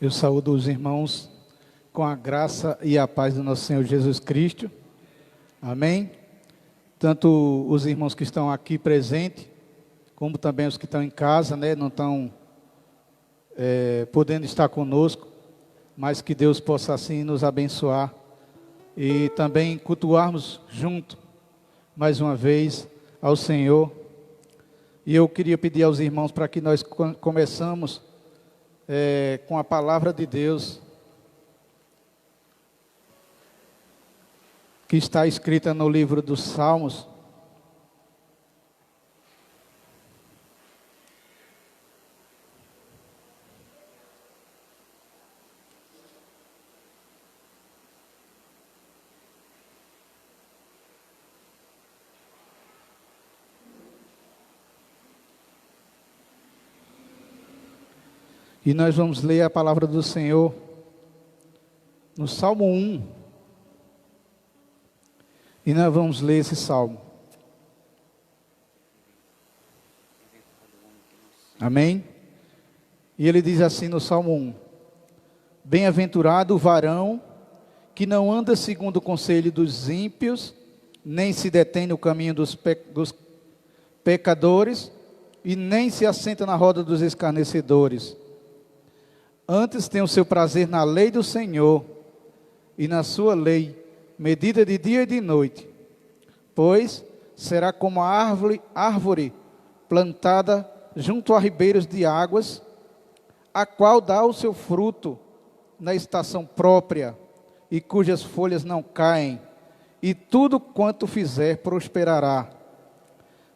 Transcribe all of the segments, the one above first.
Eu saúdo os irmãos com a graça e a paz do nosso Senhor Jesus Cristo. Amém? Tanto os irmãos que estão aqui presentes, como também os que estão em casa, não estão podendo estar conosco, mas que Deus possa assim nos abençoar e também cultuarmos junto, mais uma vez, ao Senhor. E eu queria pedir aos irmãos para que nós começamos com a palavra de Deus, que está escrita no livro dos Salmos. E nós vamos ler a palavra do Senhor no Salmo 1. E nós vamos ler esse salmo. Amém? E ele diz assim no Salmo 1: Bem-aventurado o varão que não anda segundo o conselho dos ímpios, nem se detém no caminho dos pecadores, e nem se assenta na roda dos escarnecedores. Antes tem o seu prazer na lei do Senhor, e na sua lei medida de dia e de noite. Pois será como a árvore plantada junto a ribeiros de águas, a qual dá o seu fruto na estação própria, e cujas folhas não caem, e tudo quanto fizer prosperará.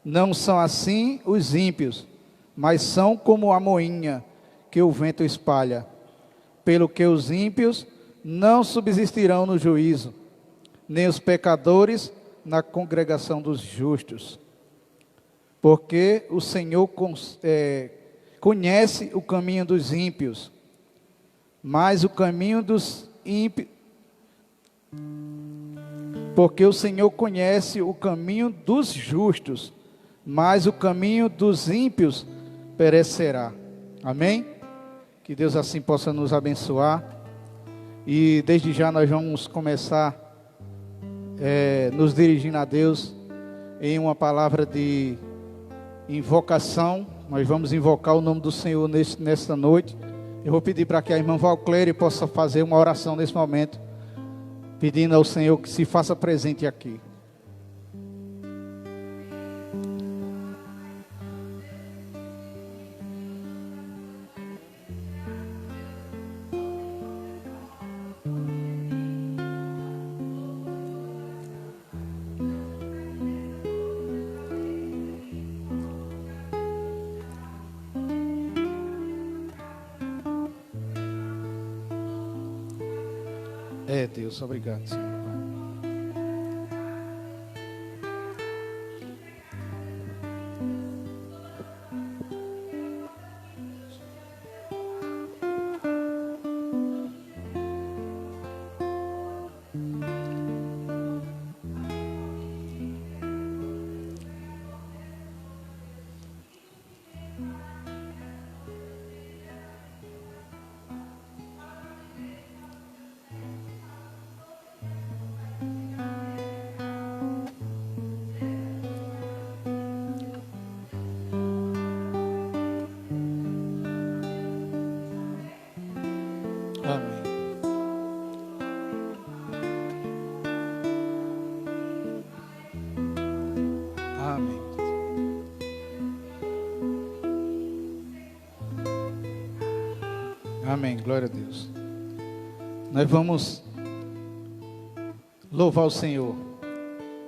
Não são assim os ímpios, mas são como a moinha que o vento espalha. Pelo que os ímpios não subsistirão no juízo, nem os pecadores na congregação dos justos. Porque o Senhor conhece o caminho dos ímpios, mas o caminho dos ímpios... Porque o Senhor conhece o caminho dos justos, mas o caminho dos ímpios perecerá. Amém? Que Deus assim possa nos abençoar. E desde já nós vamos começar nos dirigindo a Deus em uma palavra de invocação. Nós vamos invocar o nome do Senhor nesta noite. Eu vou pedir para que a irmã Valcléria possa fazer uma oração nesse momento, pedindo ao Senhor que se faça presente aqui. Deus, obrigado, Senhor. Amém, glória a Deus. Nós vamos louvar o Senhor.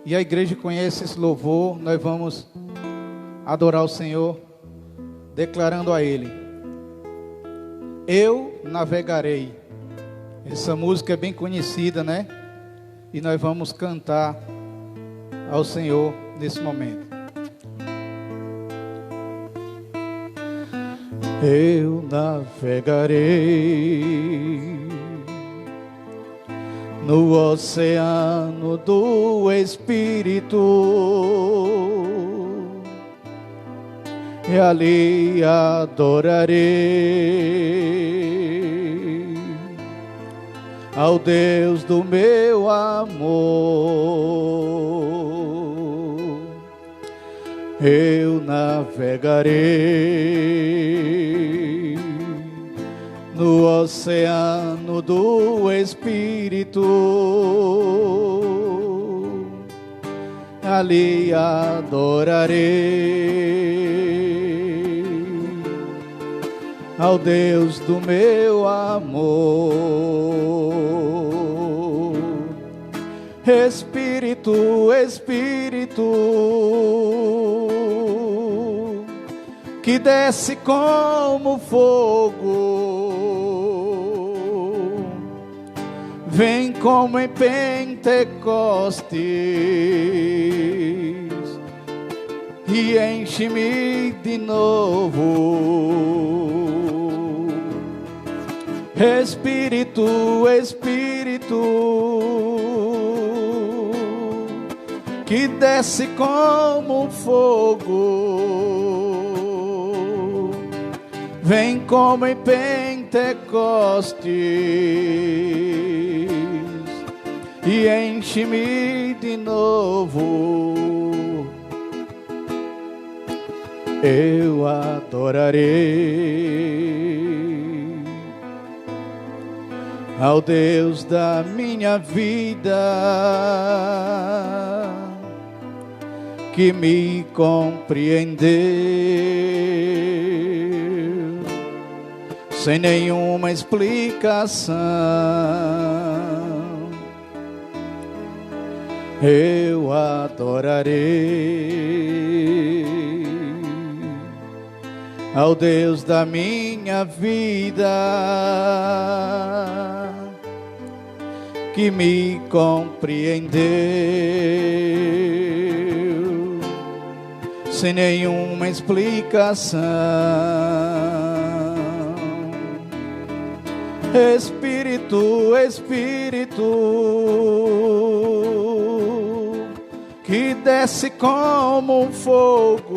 E a igreja conhece esse louvor. Nós vamos adorar o Senhor, declarando a Ele: Eu navegarei. Essa música é bem conhecida, E nós vamos cantar ao Senhor nesse momento. Eu navegarei no oceano do Espírito, e ali adorarei ao Deus do meu amor. Eu navegarei no oceano do Espírito, ali adorarei ao Deus do meu amor. Espírito, Espírito, que desce como fogo, vem como em Pentecostes e enche-me de novo. Espírito, Espírito, que desce como um fogo, vem como em Pentecostes e enche-me de novo. Eu adorarei ao Deus da minha vida, que me compreendeu sem nenhuma explicação. Eu adorarei ao Deus da minha vida, que me compreendeu sem nenhuma explicação. Espírito, Espírito, que desce como um fogo,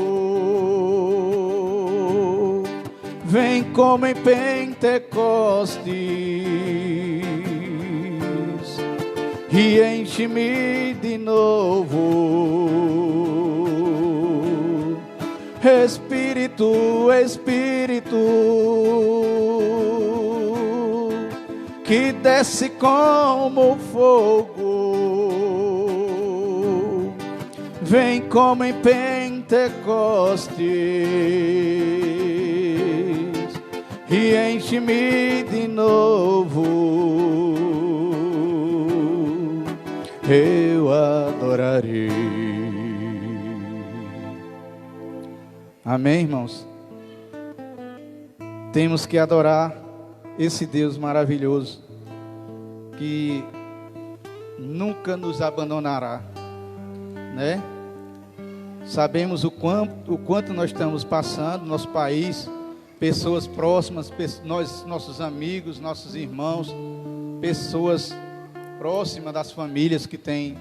vem como em Pentecostes e enche-me de novo. Espírito, Espírito, que desce como fogo, vem como em Pentecostes e enche-me de novo. Eu adorarei. Amém, irmãos? Temos que adorar esse Deus maravilhoso, que nunca nos abandonará, né? Sabemos o quanto nós estamos passando, nosso país, pessoas próximas, nossos amigos, nossos irmãos, pessoas próximas das famílias que têm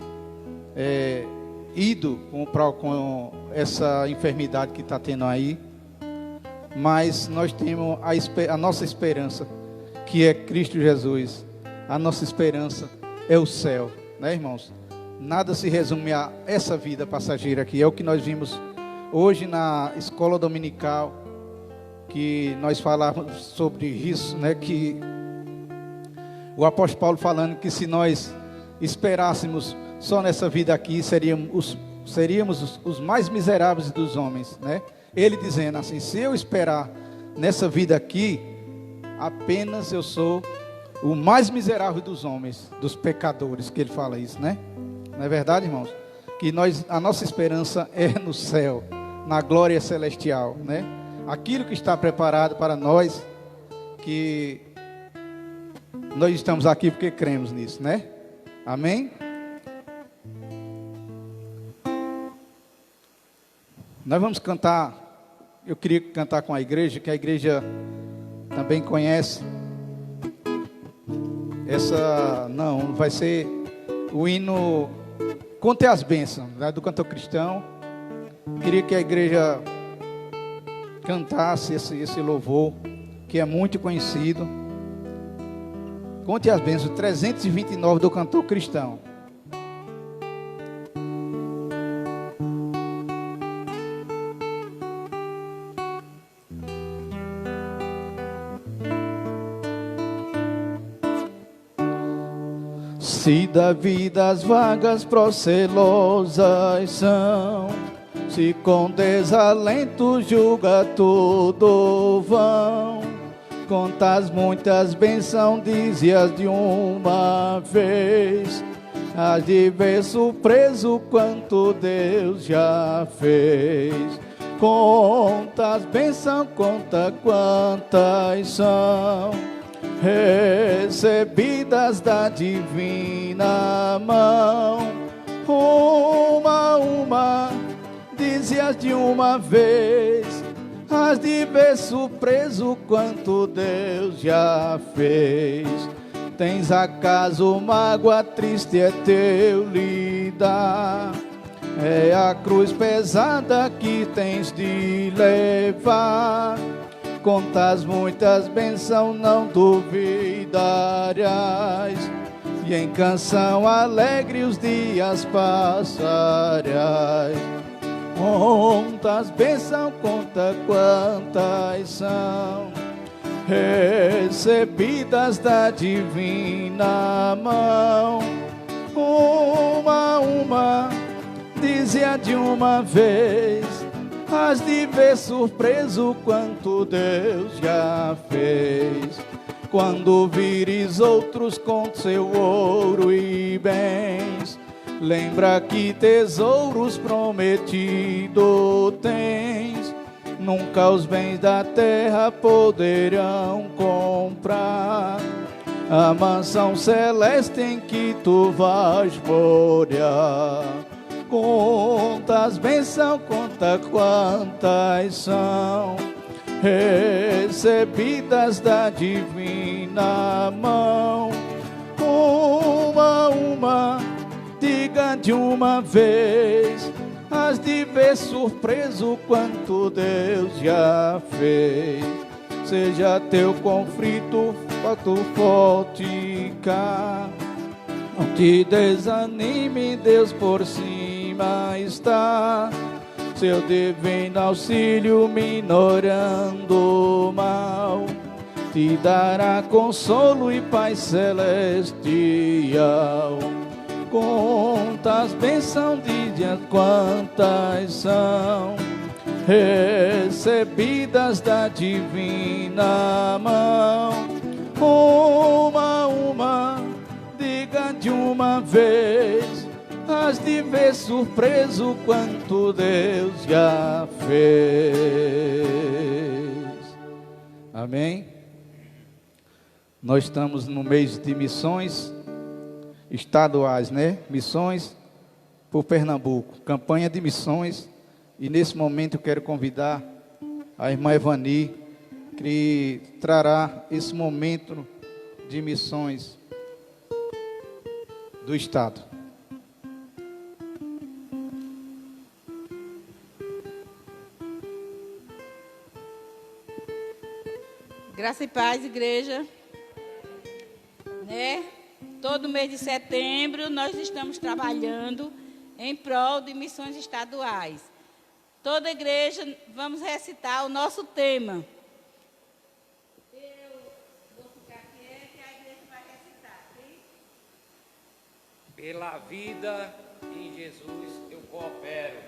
ido com essa enfermidade que está tendo aí. Mas nós temos a nossa esperança, que é Cristo Jesus. A nossa esperança é o céu, né, irmãos? Nada se resume a essa vida passageira aqui. É o que nós vimos hoje na escola dominical, que nós falávamos sobre isso, né? Que o apóstolo Paulo falando que se nós esperássemos só nessa vida aqui, seríamos os mais miseráveis dos homens, né? Ele dizendo assim: se eu esperar nessa vida aqui, apenas eu sou o mais miserável dos homens, dos pecadores, que ele fala isso, né? Não é verdade, irmãos? Que a nossa esperança é no céu, na glória celestial, né? Aquilo que está preparado para nós, que nós estamos aqui porque cremos nisso, né? Amém? Nós vamos cantar. Eu queria cantar com a igreja, que a igreja também conhece. Não vai ser o hino Conte as Bênçãos, né, do cantor cristão. Queria que a igreja cantasse esse louvor, que é muito conhecido. Conte as bênçãos, 329 do cantor cristão. Se da vida as vagas procelosas são, se com desalento julga tudo vão, contas muitas bênçãos, dize-as de uma vez, hás de ver surpreso quanto Deus já fez. Contas bênçãos, conta quantas são, recebidas da divina mão, uma, dize-as de uma vez, hás de ver surpreso quanto Deus já fez. Tens acaso mágoa triste é teu lidar, é a cruz pesada que tens de levar. Contas muitas bênçãos, não duvidarás, e em canção alegre os dias passarás. Contas bênçãos, conta quantas são, recebidas da divina mão. Uma, dize-a de uma vez, hás de ver surpreso quanto Deus já fez. Quando vires outros com seu ouro e bens, lembra que tesouros prometido tens. Nunca os bens da terra poderão comprar a mansão celeste em que tu vais morar. Contas bênçãos, conta quantas são, recebidas da divina mão. Uma, diga de uma vez, hás de ver surpreso quanto Deus já fez. Seja teu conflito fato forte cá, não te desanime, Deus por cima está. Seu divino auxílio minorando o mal, te dará consolo e paz celestial. Contas bênçãos, dize quantas são, recebidas da divina mão. Uma, diga de uma vez, hás de ver surpreso quanto Deus já fez. Amém? Nós estamos no mês de missões estaduais, né? Missões por Pernambuco, campanha de missões. E nesse momento eu quero convidar a irmã Evani, que trará esse momento de missões do Estado. Graça e paz, igreja. Né? Todo mês de setembro nós estamos trabalhando em prol de missões estaduais. Toda igreja vamos recitar o nosso tema. Eu vou ficar quieta e a igreja vai recitar, sim? Pela vida em Jesus eu coopero.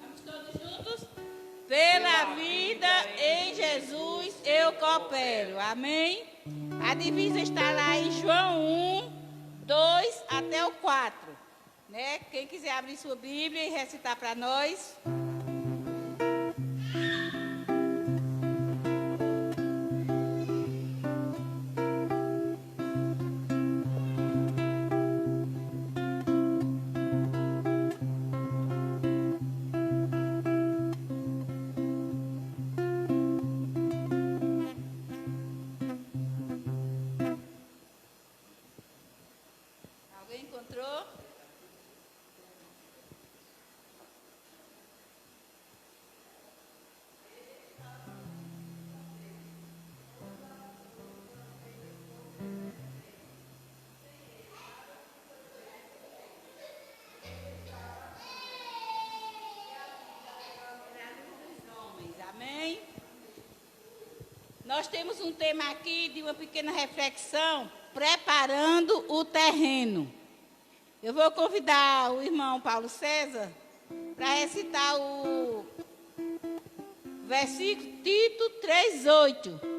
Vamos todos juntos? Pela vida em Jesus eu coopero. Amém? A divisa está lá em João 1, 2 até o 4. Né? Quem quiser abrir sua Bíblia e recitar para nós. Alguém encontrou? Nós temos um tema aqui de uma pequena reflexão, preparando o terreno. Eu vou convidar o irmão Paulo César para recitar o versículo Tito 3:8.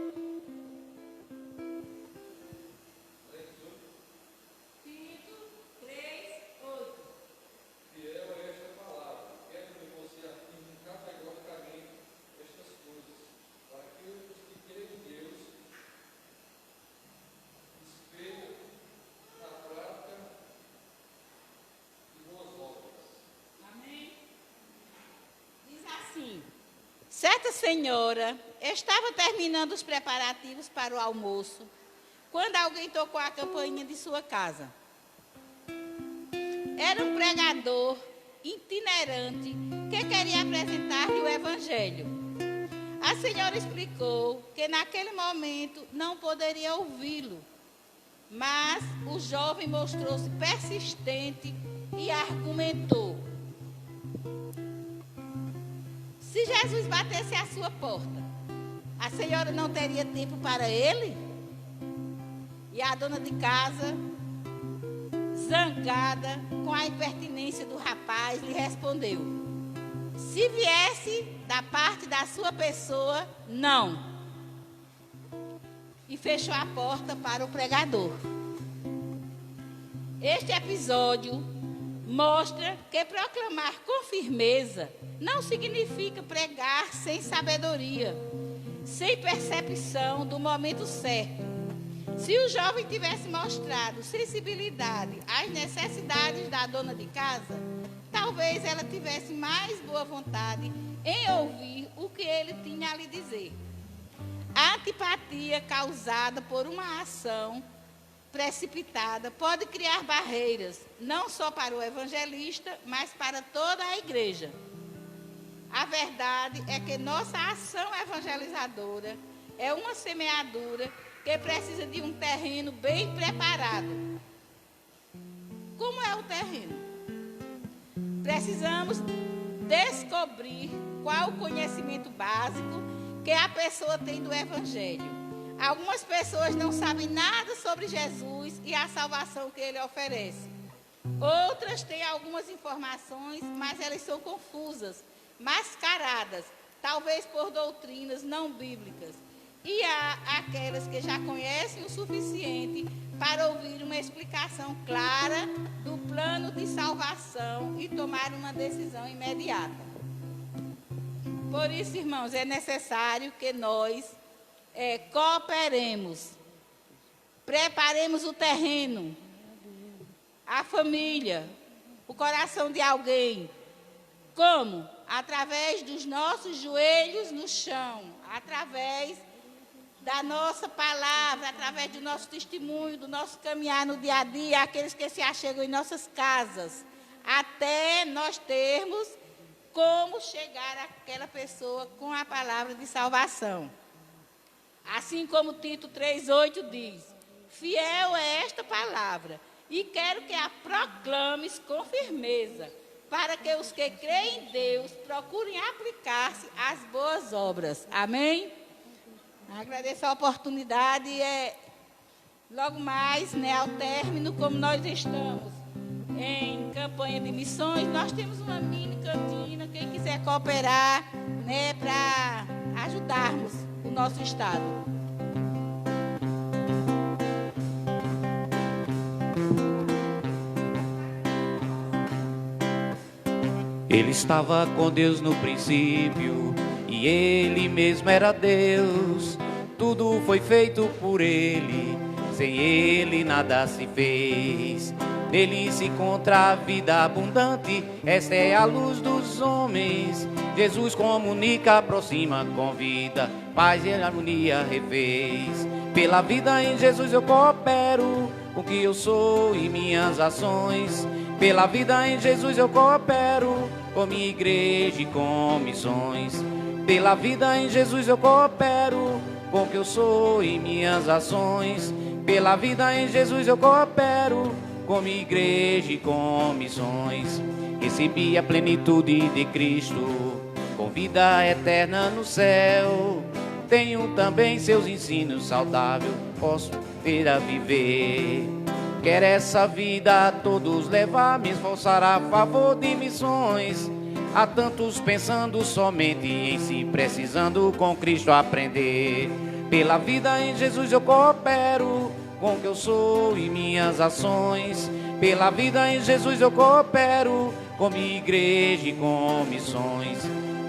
Certa senhora estava terminando os preparativos para o almoço, quando alguém tocou a campainha de sua casa. Era um pregador itinerante que queria apresentar-lhe o evangelho. A senhora explicou que naquele momento não poderia ouvi-lo, mas o jovem mostrou-se persistente e argumentou: se Jesus batesse à sua porta, a senhora não teria tempo para ele? E a dona de casa, zangada com a impertinência do rapaz, lhe respondeu: se viesse da parte da sua pessoa, não. E fechou a porta para o pregador. Este episódio mostra que proclamar com firmeza não significa pregar sem sabedoria, sem percepção do momento certo. Se o jovem tivesse mostrado sensibilidade às necessidades da dona de casa, talvez ela tivesse mais boa vontade em ouvir o que ele tinha a lhe dizer. A antipatia causada por uma ação precipitada pode criar barreiras, não só para o evangelista, mas para toda a igreja. A verdade é que nossa ação evangelizadora é uma semeadura que precisa de um terreno bem preparado. Como é o terreno? Precisamos descobrir qual o conhecimento básico que a pessoa tem do evangelho. Algumas pessoas não sabem nada sobre Jesus e a salvação que ele oferece. Outras têm algumas informações, mas elas são confusas, mascaradas, talvez por doutrinas não bíblicas. E há aquelas que já conhecem o suficiente para ouvir uma explicação clara do plano de salvação e tomar uma decisão imediata. Por isso, irmãos, é necessário que nós cooperemos, preparemos o terreno, a família, o coração de alguém. Como? Através dos nossos joelhos no chão, através da nossa palavra, através do nosso testemunho, do nosso caminhar no dia a dia, aqueles que se achegam em nossas casas, até nós termos como chegar àquela pessoa com a palavra de salvação. Assim como Tito 3:8 diz: fiel é esta palavra, e quero que a proclames com firmeza, para que os que creem em Deus procurem aplicar-se às boas obras. Amém? Agradeço a oportunidade e logo mais, ao término, como nós estamos em campanha de missões, nós temos uma mini cantina, quem quiser cooperar, para ajudarmos o nosso estado. Ele estava com Deus no princípio, e Ele mesmo era Deus. Tudo foi feito por Ele, sem Ele nada se fez. Nele se encontra a vida abundante, esta é a luz dos homens. Jesus comunica, aproxima, convida, paz e harmonia refez. Pela vida em Jesus eu coopero, com o que eu sou e minhas ações. Pela vida em Jesus eu coopero, com minha igreja e com missões. Pela vida em Jesus eu coopero, com o que eu sou e minhas ações. Pela vida em Jesus eu coopero, com minha igreja e com missões. Recebi a plenitude de Cristo, com vida eterna no céu. tenho também seus ensinos saudáveis, posso ter a viver. Quer essa vida a todos levar, me esforçar a favor de missões. Há tantos pensando somente em si, precisando com Cristo aprender. Pela vida em Jesus eu coopero, com o que eu sou e minhas ações. Pela vida em Jesus eu coopero, com minha igreja e com missões.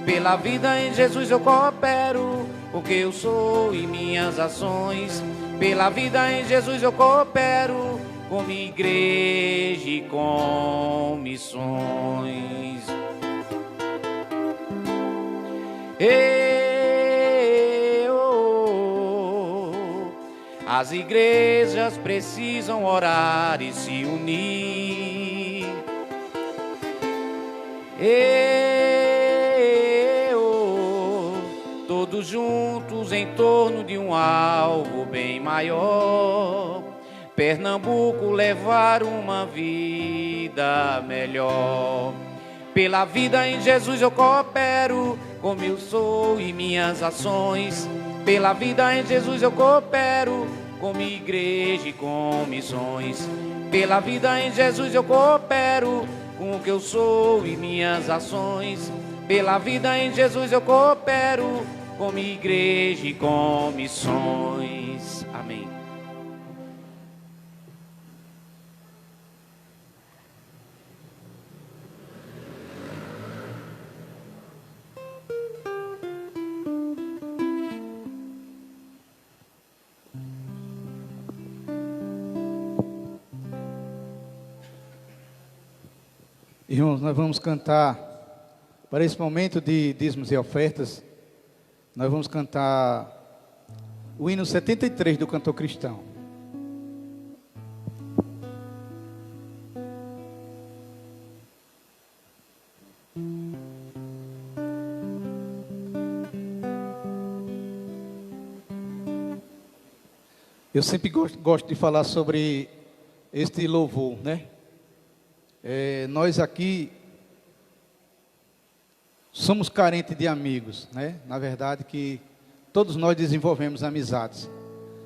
Pela vida em Jesus eu coopero, com o que eu sou e minhas ações. Pela vida em Jesus eu coopero, com minha igreja e com missões. As igrejas precisam orar e se unir. Todos juntos em torno de um alvo bem maior. Pernambuco levar uma vida melhor. Pela vida em Jesus eu coopero, como eu sou e minhas ações. Pela vida em Jesus eu coopero, com minha igreja e com missões. Pela vida em Jesus eu coopero, com o que eu sou e minhas ações. Pela vida em Jesus eu coopero, com minha igreja e com missões. Amém. Irmãos, nós vamos cantar, para esse momento de dízimos e ofertas, nós vamos cantar o hino 73 do cantor cristão. Eu sempre gosto de falar sobre este louvor, né? Nós aqui somos carentes de amigos, né? Na verdade que todos nós desenvolvemos amizades.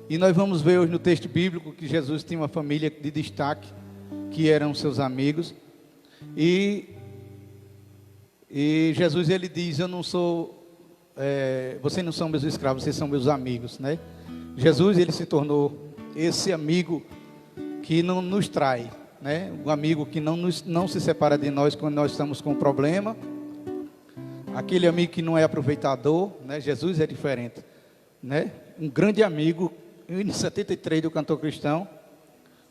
E nós vamos ver hoje no texto bíblico que Jesus tinha uma família de destaque, que eram seus amigos. E Jesus, ele diz, eu não sou, vocês não são meus escravos, vocês são meus amigos, né? Jesus, ele se tornou esse amigo que não nos trai, né? Um amigo que não se separa de nós quando nós estamos com um problema. Aquele amigo que não é aproveitador, né? Jesus é diferente, né? Um grande amigo, em 73 do cantor cristão,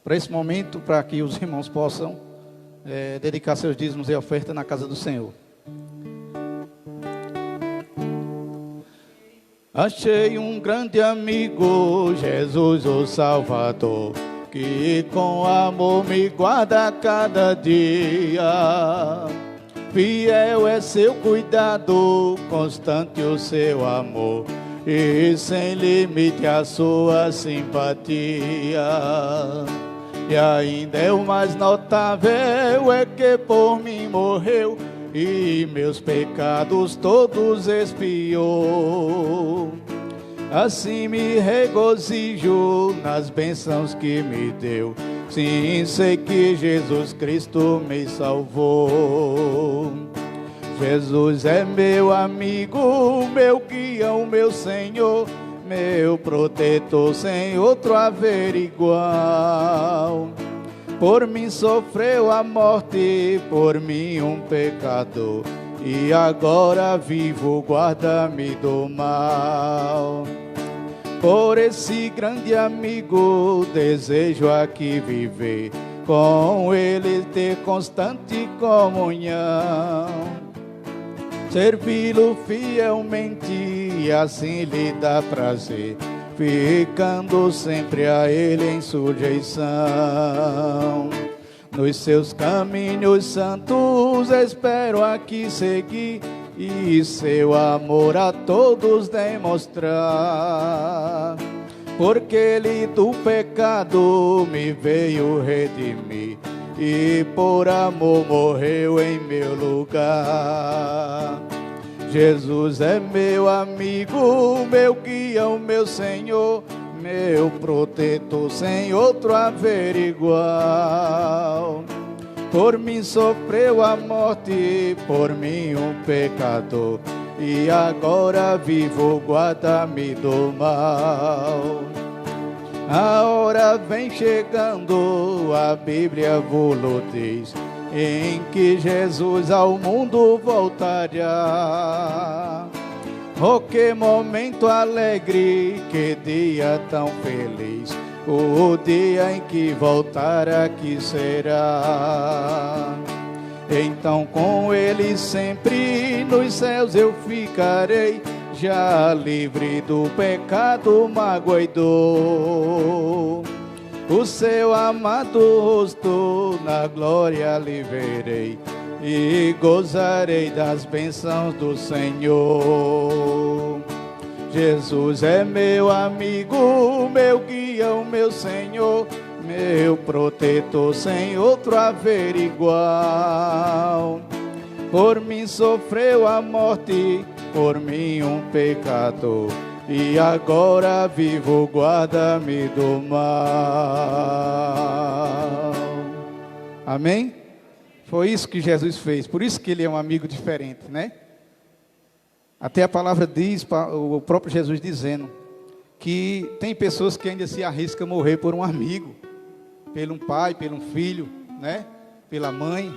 para esse momento, para que os irmãos possam dedicar seus dízimos e oferta na casa do Senhor. Achei um grande amigo, Jesus o Salvador, que com amor me guarda a cada dia. Fiel é seu cuidado, constante o seu amor, e sem limite a sua simpatia. E ainda é o mais notável, é que por mim morreu, e meus pecados todos expiou. Assim me regozijo nas bênçãos que me deu, sim, sei que Jesus Cristo me salvou. Jesus é meu amigo, meu guia, o meu Senhor, meu protetor, sem outro haver igual. Por mim sofreu a morte, por mim um pecador, e agora vivo, guarda-me do mal. Por esse grande amigo desejo aqui viver, com ele ter constante comunhão, servi-lo fielmente e assim lhe dá prazer, ficando sempre a ele em sujeição. Nos seus caminhos santos espero aqui seguir, e seu amor a todos demonstrar. Porque ele do pecado me veio redimir, e por amor morreu em meu lugar. Jesus é meu amigo, meu guia, o meu Senhor, meu protetor, sem outro haver igual. Por mim sofreu a morte, por mim um pecador, e agora vivo, guarda-me do mal. A hora vem chegando, a Bíblia vos diz, em que Jesus ao mundo voltará. Oh, que momento alegre, que dia tão feliz, o dia em que voltar aqui será. Então com ele sempre nos céus eu ficarei, já livre do pecado, mágoa e dor. O seu amado rosto na glória lhe verei, e gozarei das bênçãos do Senhor. Jesus é meu amigo, meu guia, o meu Senhor, meu protetor, sem outro haver igual. Por mim sofreu a morte, por mim um pecador, e agora vivo, guarda-me do mal. Amém? Foi isso que Jesus fez, por isso que ele é um amigo diferente, né? Até a palavra diz, o próprio Jesus dizendo, que tem pessoas que ainda se arriscam a morrer por um amigo, pelo um pai, pelo um filho, né? Pela mãe,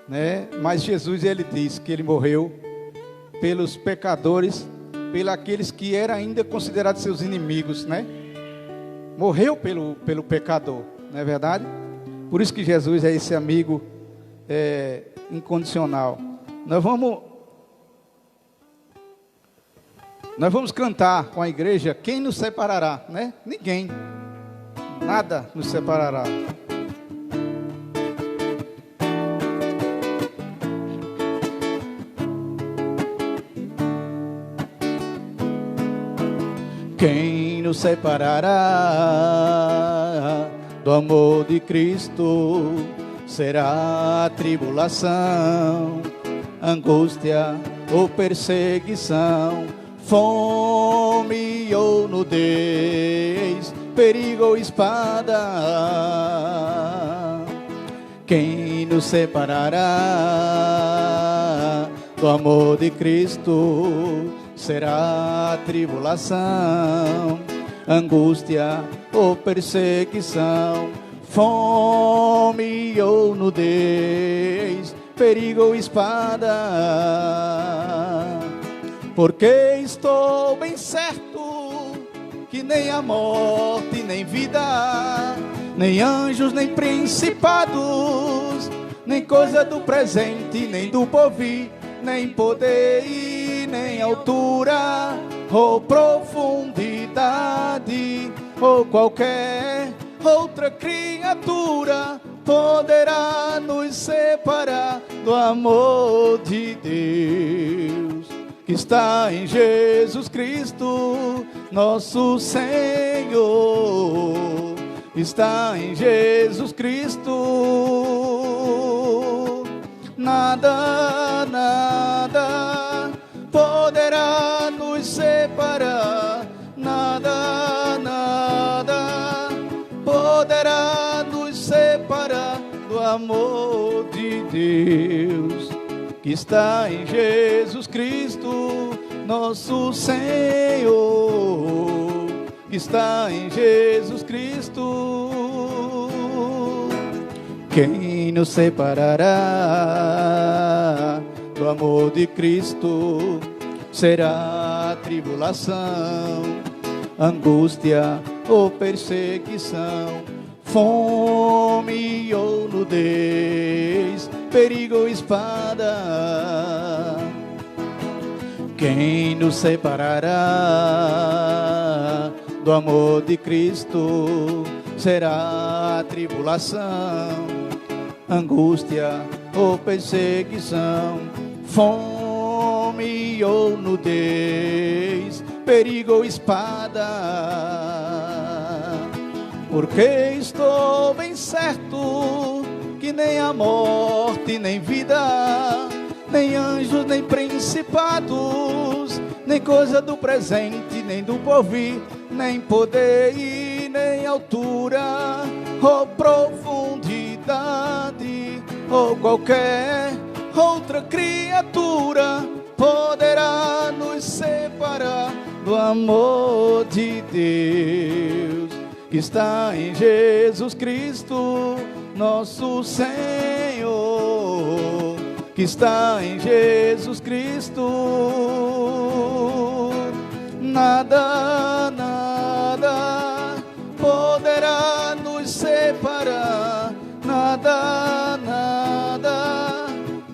né? Mas Jesus, ele diz que ele morreu pelos pecadores, pelos aqueles que eram ainda considerados seus inimigos, né? Morreu pelo pecador, não é verdade? Por isso que Jesus é esse amigo incondicional. Nós vamos cantar com a igreja, quem nos separará, né? Ninguém, nada nos separará. Quem nos separará do amor de Cristo? Será a tribulação, angústia ou perseguição, fome ou nudez, perigo ou espada? Quem nos separará do amor de Cristo? Será a tribulação, angústia ou perseguição, fome ou nudez, perigo ou espada? Porque estou bem certo que nem a morte, nem vida, nem anjos, nem principados, nem coisa do presente, nem do porvir, nem poder, nem altura, ou profundidade, ou qualquer outra criatura poderá nos separar do amor de Deus, que está em Jesus Cristo, nosso Senhor. Está em Jesus Cristo. Nada, nada poderá nos separar. Nada, nada poderá nos separar do amor de Deus, que está em Jesus Cristo, nosso Senhor. Que está em Jesus Cristo. Quem nos separará do amor de Cristo? Será a tribulação, angústia ou perseguição, fome ou nudez, perigo ou espada? Quem nos separará do amor de Cristo? Será a tribulação, angústia ou perseguição, fome ou nudez, perigo ou espada? Porque estou bem certo que nem a morte, nem vida, nem anjos, nem principados, nem coisa do presente, nem do porvir, nem poder e nem altura, ou profundidade, ou qualquer outra criatura poderá nos separar do amor de Deus que está em Jesus Cristo, nosso Senhor, que está em Jesus Cristo. Nada, nada poderá nos separar, nada, nada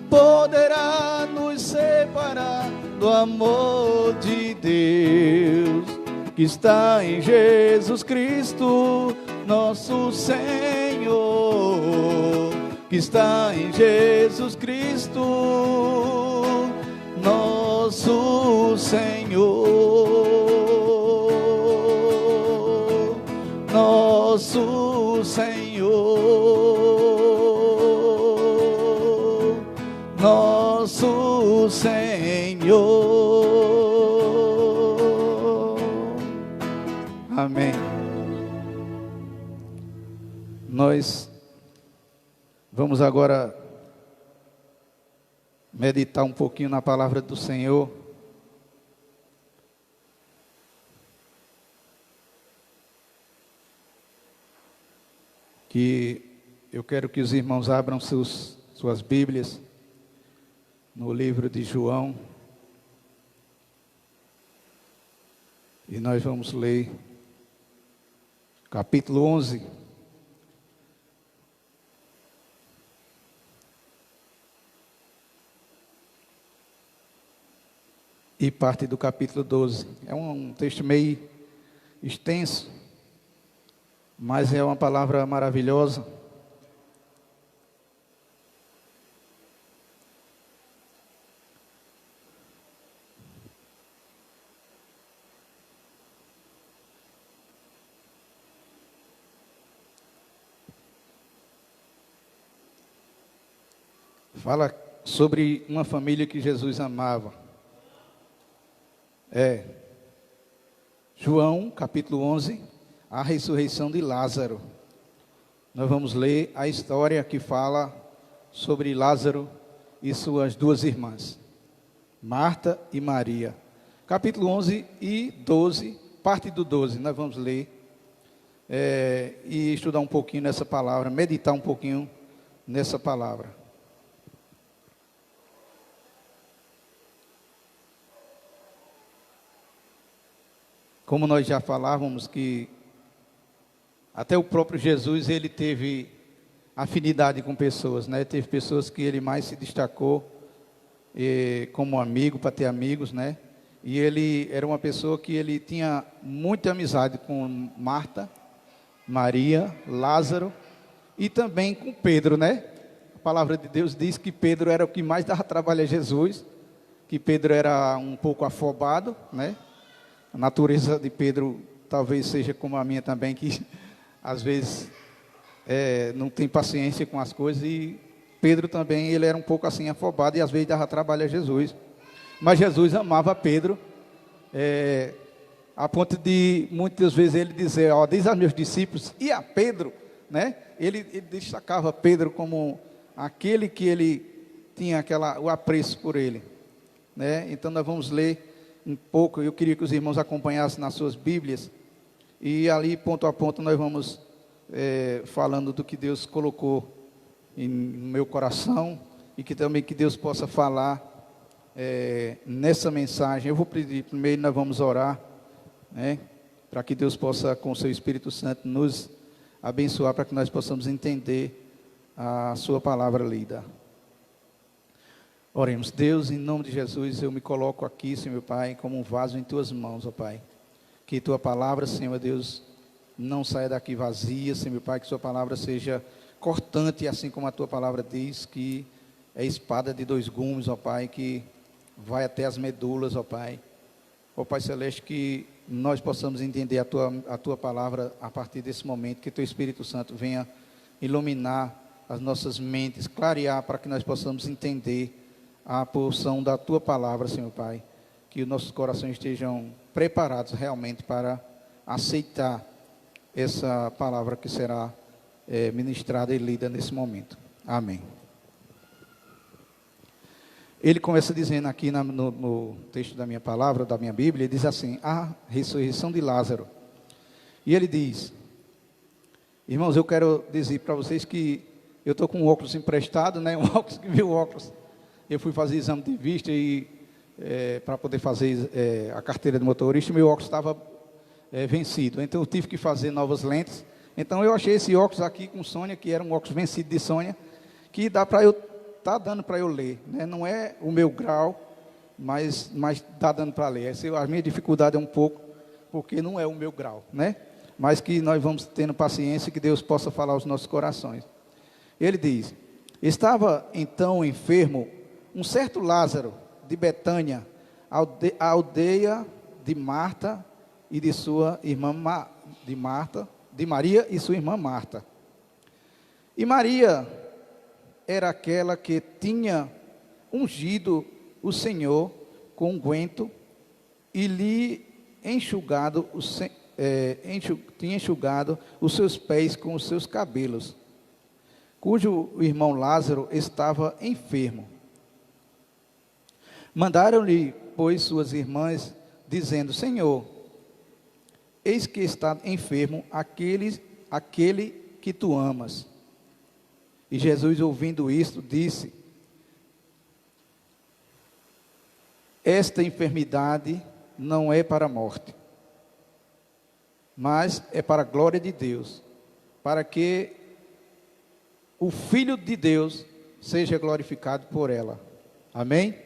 poderá nos separar do amor de Deus que está em Jesus Cristo, nosso Senhor, que está em Jesus Cristo, nosso Senhor, nosso Senhor, nosso Senhor. Amém. Nós vamos agora meditar um pouquinho na palavra do Senhor. Que eu quero que os irmãos abram suas Bíblias no livro de João. E nós vamos ler capítulo 11. E parte do capítulo 12. É um texto meio extenso, mas é uma palavra maravilhosa. Fala sobre uma família que Jesus amava. João, capítulo 11, a ressurreição de Lázaro. Nós vamos ler a história que fala sobre Lázaro e suas duas irmãs, Marta e Maria. Capítulo 11 e 12, parte do 12, nós vamos ler e estudar um pouquinho nessa palavra, meditar um pouquinho nessa palavra. Como nós já falávamos que até o próprio Jesus, ele teve afinidade com pessoas, né? Teve pessoas que ele mais se destacou como amigo, para ter amigos, né? E ele era uma pessoa que ele tinha muita amizade com Marta, Maria, Lázaro e também com Pedro, né? A palavra de Deus diz que Pedro era o que mais dava trabalho a Jesus, que Pedro era um pouco afobado, né? A natureza de Pedro talvez seja como a minha também, que às vezes não tem paciência com as coisas, e Pedro também, ele era um pouco assim afobado e às vezes dava trabalho a Jesus. Mas Jesus amava Pedro, a ponto de muitas vezes ele dizer, diz aos meus discípulos, e a Pedro, né? Ele destacava Pedro como aquele que ele tinha o apreço por ele, né? Então nós vamos ler um pouco. Eu queria que os irmãos acompanhassem nas suas Bíblias, e ali ponto a ponto nós vamos falando do que Deus colocou no meu coração, e que também que Deus possa falar nessa mensagem. Eu vou pedir primeiro, nós vamos orar, né, para que Deus possa, com o seu Espírito Santo, nos abençoar, para que nós possamos entender a sua palavra lida. Oremos. Deus, em nome de Jesus, eu me coloco aqui, Senhor meu Pai, como um vaso em tuas mãos, ó Pai. Que tua palavra, Senhor Deus, não saia daqui vazia, Senhor meu Pai, que sua palavra seja cortante, assim como a tua palavra diz, que é espada de dois gumes, ó Pai, que vai até as medulas, ó Pai. Ó Pai Celeste, que nós possamos entender a tua palavra a partir desse momento, que teu Espírito Santo venha iluminar as nossas mentes, clarear, para que nós possamos entender a porção da Tua palavra, Senhor Pai. Que os nossos corações estejam preparados realmente para aceitar essa palavra que será ministrada e lida nesse momento. Amém. Ele começa dizendo aqui no texto da minha palavra, da minha Bíblia, ele diz assim: a ressurreição de Lázaro. E ele diz: irmãos, eu quero dizer para vocês que eu estou com um óculos emprestado, né? Um óculos que viu óculos. Eu fui fazer exame de vista e para poder fazer a carteira de motorista, meu óculos estava vencido. Então eu tive que fazer novas lentes. Então eu achei esse óculos aqui com Sônia, que era um óculos vencido de Sônia, que tá dando para eu ler, né? Não é o meu grau, mas está dando para ler. A minha dificuldade é um pouco, porque não é o meu grau, né? Mas que nós vamos tendo paciência, que Deus possa falar aos nossos corações. Ele diz: estava então enfermo um certo Lázaro de Betânia, a aldeia de Marta e de sua irmã de Maria e sua irmã Marta. E Maria era aquela que tinha ungido o Senhor com unguento e lhe tinha enxugado os seus pés com os seus cabelos, cujo irmão Lázaro estava enfermo. Mandaram-lhe, pois, suas irmãs, dizendo: Senhor, eis que está enfermo aquele que tu amas. E Jesus, ouvindo isto, disse: esta enfermidade não é para a morte, mas é para a glória de Deus, para que o Filho de Deus seja glorificado por ela. Amém?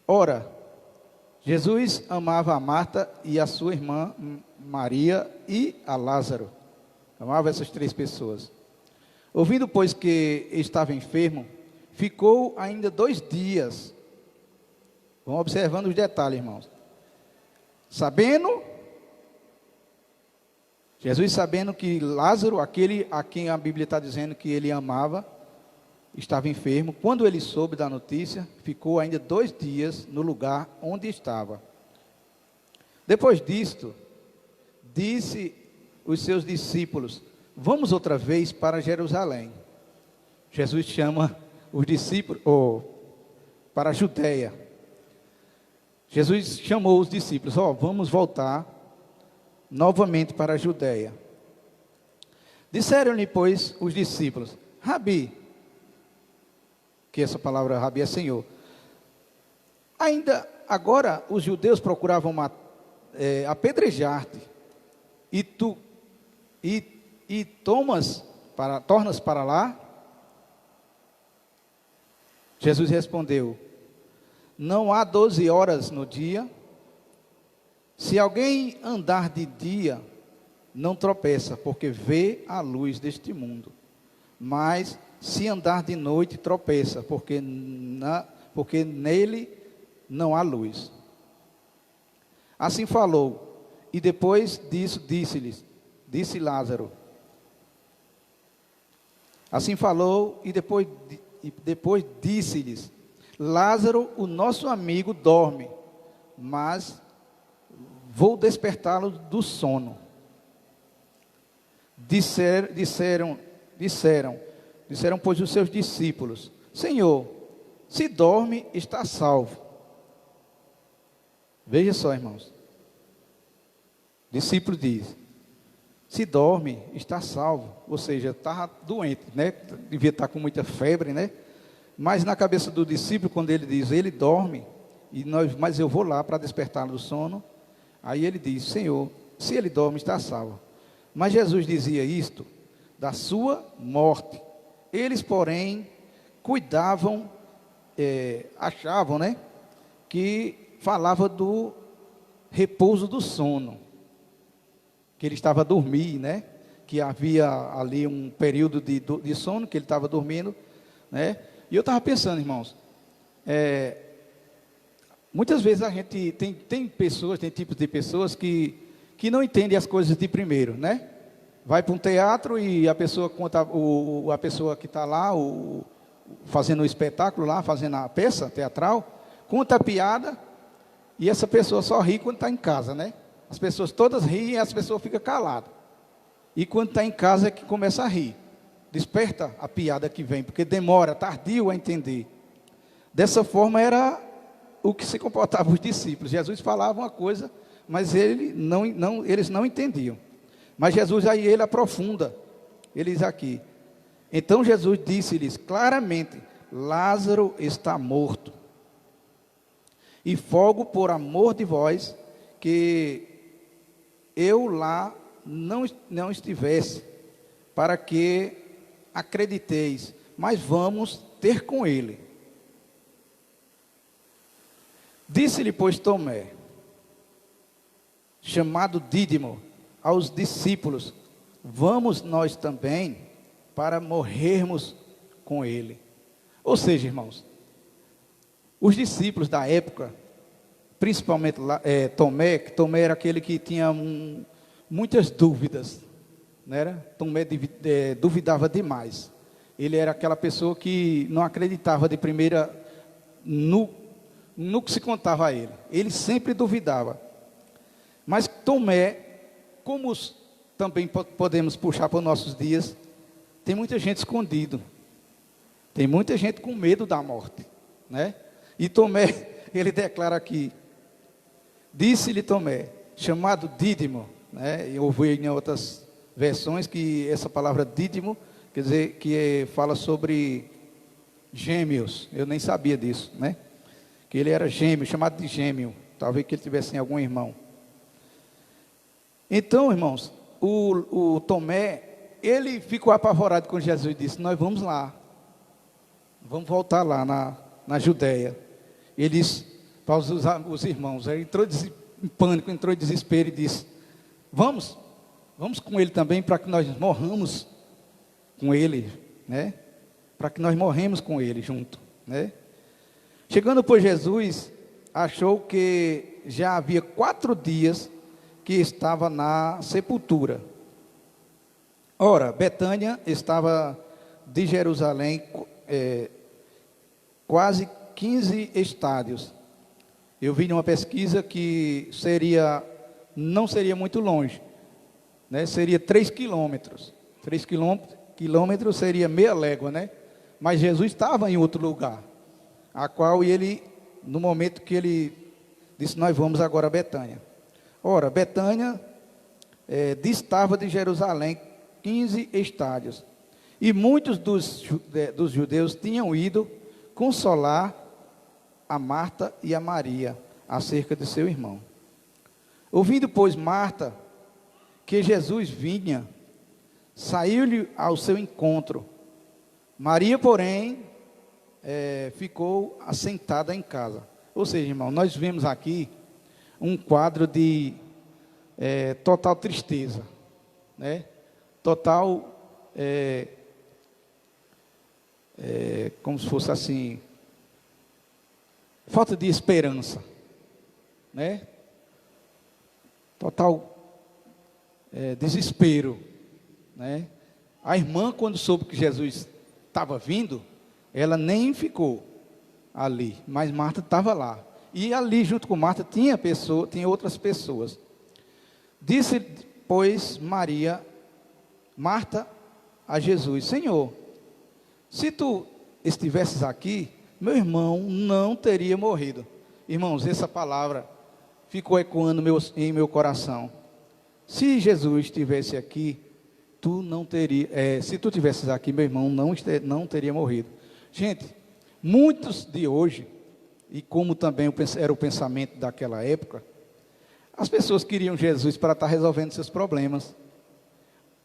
Ora, Jesus amava a Marta e a sua irmã Maria e a Lázaro. Amava essas 3 pessoas. Ouvindo, pois, que estava enfermo, ficou ainda 2 dias. Vão observando os detalhes, irmãos. Jesus sabendo que Lázaro, aquele a quem a Bíblia está dizendo que ele amava, estava enfermo. Quando ele soube da notícia, ficou ainda 2 dias no lugar onde estava. Depois disto, disse os seus discípulos: vamos outra vez para Jerusalém. Jesus chama os discípulos para a Judeia. Jesus chamou os discípulos: vamos voltar novamente para a Judeia. Disseram-lhe, pois, os discípulos: Rabi, que essa palavra Rabi é Senhor, ainda agora os judeus procuravam apedrejar-te, e tu tornas para lá? Jesus respondeu: não há 12 horas no dia? Se alguém andar de dia, não tropeça, porque vê a luz deste mundo. Mas se andar de noite, tropeça, porque nele não há luz. Assim falou, e depois disso disse Lázaro. Assim falou, e depois disse-lhes: Lázaro, o nosso amigo, dorme, mas vou despertá-lo do sono. Disseram, pois, os seus discípulos: Senhor, se dorme, está salvo. Veja só, irmãos. O discípulo diz: se dorme, está salvo. Ou seja, estava doente, né? Devia estar com muita febre, né? Mas na cabeça do discípulo, quando ele diz: ele dorme, mas eu vou lá para despertá-lo do sono. Aí ele diz: Senhor, se ele dorme, está salvo. Mas Jesus dizia isto da sua morte. Eles, porém, cuidavam, achavam, né, que falava do repouso do sono, que ele estava a dormir, né, que havia ali um período de sono, que ele estava dormindo, né. E eu estava pensando, irmãos, muitas vezes a gente tem tipos de pessoas que não entendem as coisas de primeiro, né? Vai para um teatro e a pessoa conta, a pessoa que está lá, o fazendo o espetáculo lá, fazendo a peça teatral, conta a piada, e essa pessoa só ri quando está em casa, né? As pessoas todas riem e as pessoas ficam caladas. E quando está em casa é que começa a rir. Desperta a piada que vem, porque demora, tardio a entender. Dessa forma era o que se comportavam os discípulos. Jesus falava uma coisa, mas eles não entendiam. Mas Jesus aí, ele aprofunda. Ele diz aqui: então Jesus disse-lhes claramente: Lázaro está morto. E folgo por amor de vós, que eu lá não estivesse, para que acrediteis, mas vamos ter com ele. Disse-lhe, pois, Tomé, chamado Dídimo, aos discípulos: vamos nós também para morrermos com ele. Ou seja, irmãos, os discípulos da época, principalmente Tomé, que Tomé era aquele que tinha muitas dúvidas, não era? Tomé duvidava demais. Ele era aquela pessoa que não acreditava de primeira no que se contava a ele. Ele sempre duvidava. Mas Tomé, como também podemos puxar para os nossos dias, tem muita gente escondido. Tem muita gente com medo da morte, né? E Tomé, ele declara aqui: disse-lhe Tomé, chamado Dídimo, né? Eu ouvi em outras versões que essa palavra Dídimo quer dizer que fala sobre gêmeos. Eu nem sabia disso, né? Que ele era gêmeo, chamado de gêmeo. Talvez que ele tivesse algum irmão. Então, irmãos, o Tomé, ele ficou apavorado com Jesus e disse: nós vamos lá, vamos voltar lá na Judéia. Ele disse para os irmãos, ele entrou em pânico, entrou em desespero e disse: vamos com ele também, para que nós morramos com ele, né? Para que nós morremos com ele junto, né? Chegando por Jesus, achou que já havia 4 dias que estava na sepultura. Ora, Betânia estava de Jerusalém quase 15 estádios. Eu vi numa pesquisa que não seria muito longe, né? Seria 3 quilômetros. 3 quilômetros seria meia légua, né? Mas Jesus estava em outro lugar, a qual ele, no momento que ele disse: nós vamos agora a Betânia. Ora, Betânia distava de Jerusalém 15 estádios. E muitos dos judeus tinham ido consolar a Marta e a Maria acerca de seu irmão. Ouvindo, pois, Marta que Jesus vinha, saiu-lhe ao seu encontro. Maria, porém, ficou assentada em casa. Ou seja, irmão, nós vemos aqui um quadro de total tristeza, né? Total, como se fosse assim, falta de esperança, né? Total desespero, né? A irmã, quando soube que Jesus estava vindo, ela nem ficou ali, mas Marta estava lá. E ali, junto com Marta, tinha outras pessoas. Disse, pois, Marta a Jesus: Senhor, se tu estivesses aqui, meu irmão não teria morrido. Irmãos, essa palavra ficou ecoando em meu coração. Se Jesus estivesse aqui, se tu estivesses aqui, meu irmão não teria morrido. Gente, muitos de hoje, e como também era o pensamento daquela época, as pessoas queriam Jesus para estar resolvendo seus problemas,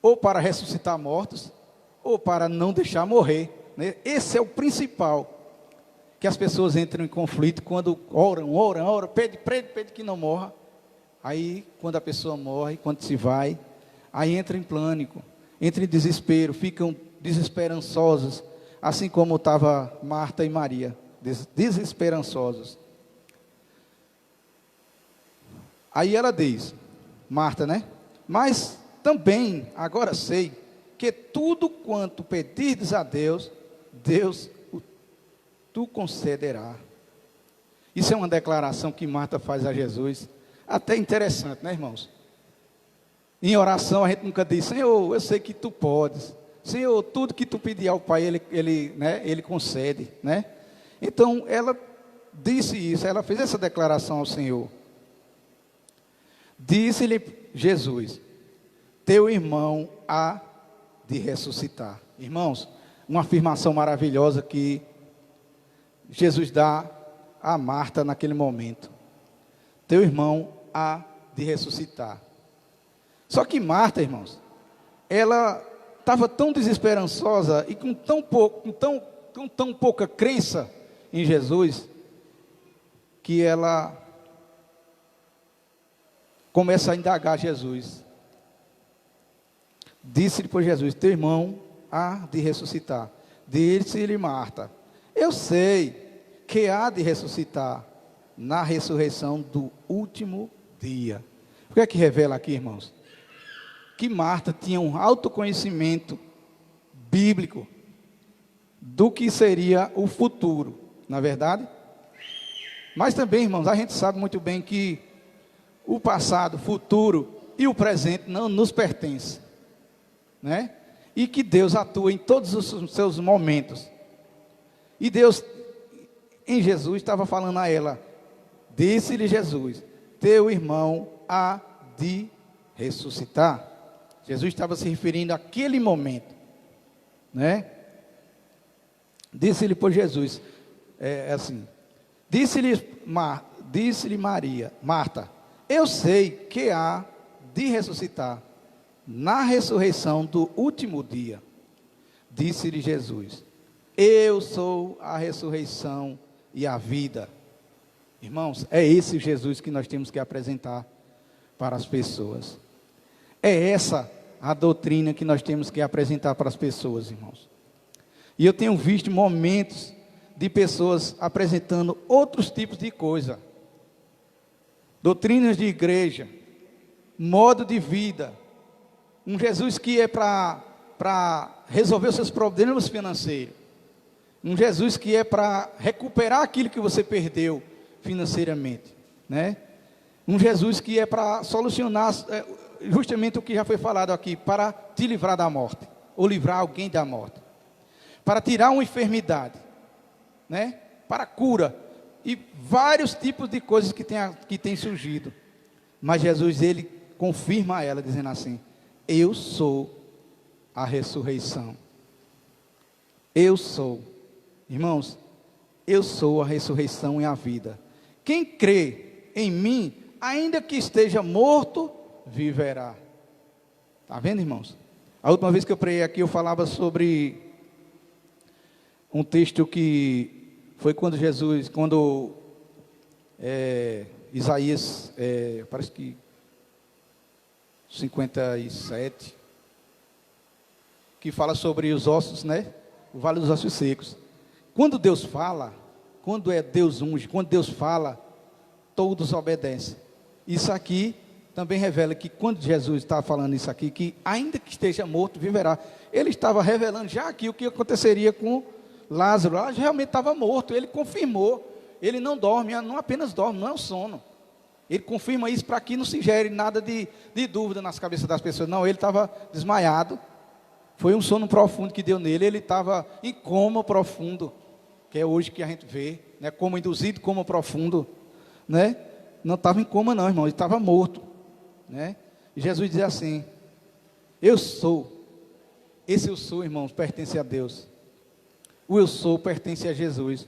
ou para ressuscitar mortos, ou para não deixar morrer, né? Esse é o principal, que as pessoas entram em conflito quando oram, pede que não morra. Aí, quando a pessoa morre, quando se vai, aí entra em pânico, entra em desespero, ficam desesperançosos, assim como estava Marta e Maria, desesperançosos. Aí ela diz, Marta, né? Mas também, agora sei, que tudo quanto pedirdes a Deus, Deus tu concederás. Isso é uma declaração que Marta faz a Jesus, até interessante, né, irmãos? Em oração a gente nunca diz: Senhor, eu sei que tu podes. Senhor, tudo que tu pedir ao Pai, Ele concede, né? Então, ela disse isso, ela fez essa declaração ao Senhor. Disse-lhe Jesus: teu irmão há de ressuscitar. Irmãos, uma afirmação maravilhosa que Jesus dá a Marta naquele momento. Teu irmão há de ressuscitar. Só que Marta, irmãos, ela estava tão desesperançosa e com tão pouca crença em Jesus, que ela começa a indagar Jesus. Disse-lhe, pois, Jesus: teu irmão há de ressuscitar. Disse-lhe Marta: eu sei que há de ressuscitar na ressurreição do último dia. O que é que revela aqui, irmãos? Que Marta tinha um autoconhecimento bíblico do que seria o futuro, na verdade. Mas também, irmãos, a gente sabe muito bem que o passado, o futuro e o presente não nos pertencem, né? E que Deus atua em todos os seus momentos. E Deus, em Jesus, estava falando a ela. Disse-lhe Jesus: teu irmão há de ressuscitar. Jesus estava se referindo àquele momento, né? Disse-lhe, pois, Jesus, assim, disse-lhe Maria, Marta: eu sei que há de ressuscitar na ressurreição do último dia. Disse-lhe Jesus: eu sou a ressurreição e a vida. Irmãos, é esse Jesus que nós temos que apresentar para as pessoas. É essa a doutrina que nós temos que apresentar para as pessoas, irmãos. E eu tenho visto momentos de pessoas apresentando outros tipos de coisa. Doutrinas de igreja, modo de vida. Um Jesus que é para resolver os seus problemas financeiros. Um Jesus que é para recuperar aquilo que você perdeu financeiramente, né? Um Jesus que é para solucionar justamente o que já foi falado aqui, para te livrar da morte, ou livrar alguém da morte, para tirar uma enfermidade, né? Para cura, e vários tipos de coisas que tem surgido. Mas Jesus, ele confirma a ela, dizendo assim: eu sou a ressurreição. Eu sou. Irmãos, eu sou a ressurreição e a vida. Quem crê em mim, ainda que esteja morto, viverá. Está vendo, irmãos? A última vez que eu preguei aqui, eu falava sobre um texto que foi quando Isaías, parece que 57, que fala sobre os ossos, né? O vale dos ossos secos. Quando Deus fala, quando Deus unge, quando Deus fala, todos obedecem. Isso aqui também revela que quando Jesus estava falando isso aqui, que ainda que esteja morto, viverá. Ele estava revelando já aqui o que aconteceria com Lázaro. Lázaro realmente estava morto, ele confirmou. Ele não dorme, não apenas dorme, não é um sono. Ele confirma isso para que não se gere nada de dúvida nas cabeças das pessoas. Não, ele estava desmaiado. Foi um sono profundo que deu nele. Ele estava em coma profundo, que é hoje que a gente vê, né? Coma induzido, coma profundo, né? Não estava em coma não, irmão, ele estava morto, né? E Jesus dizia assim: eu sou. Esse eu sou, irmãos, pertence a Deus. O eu sou pertence a Jesus.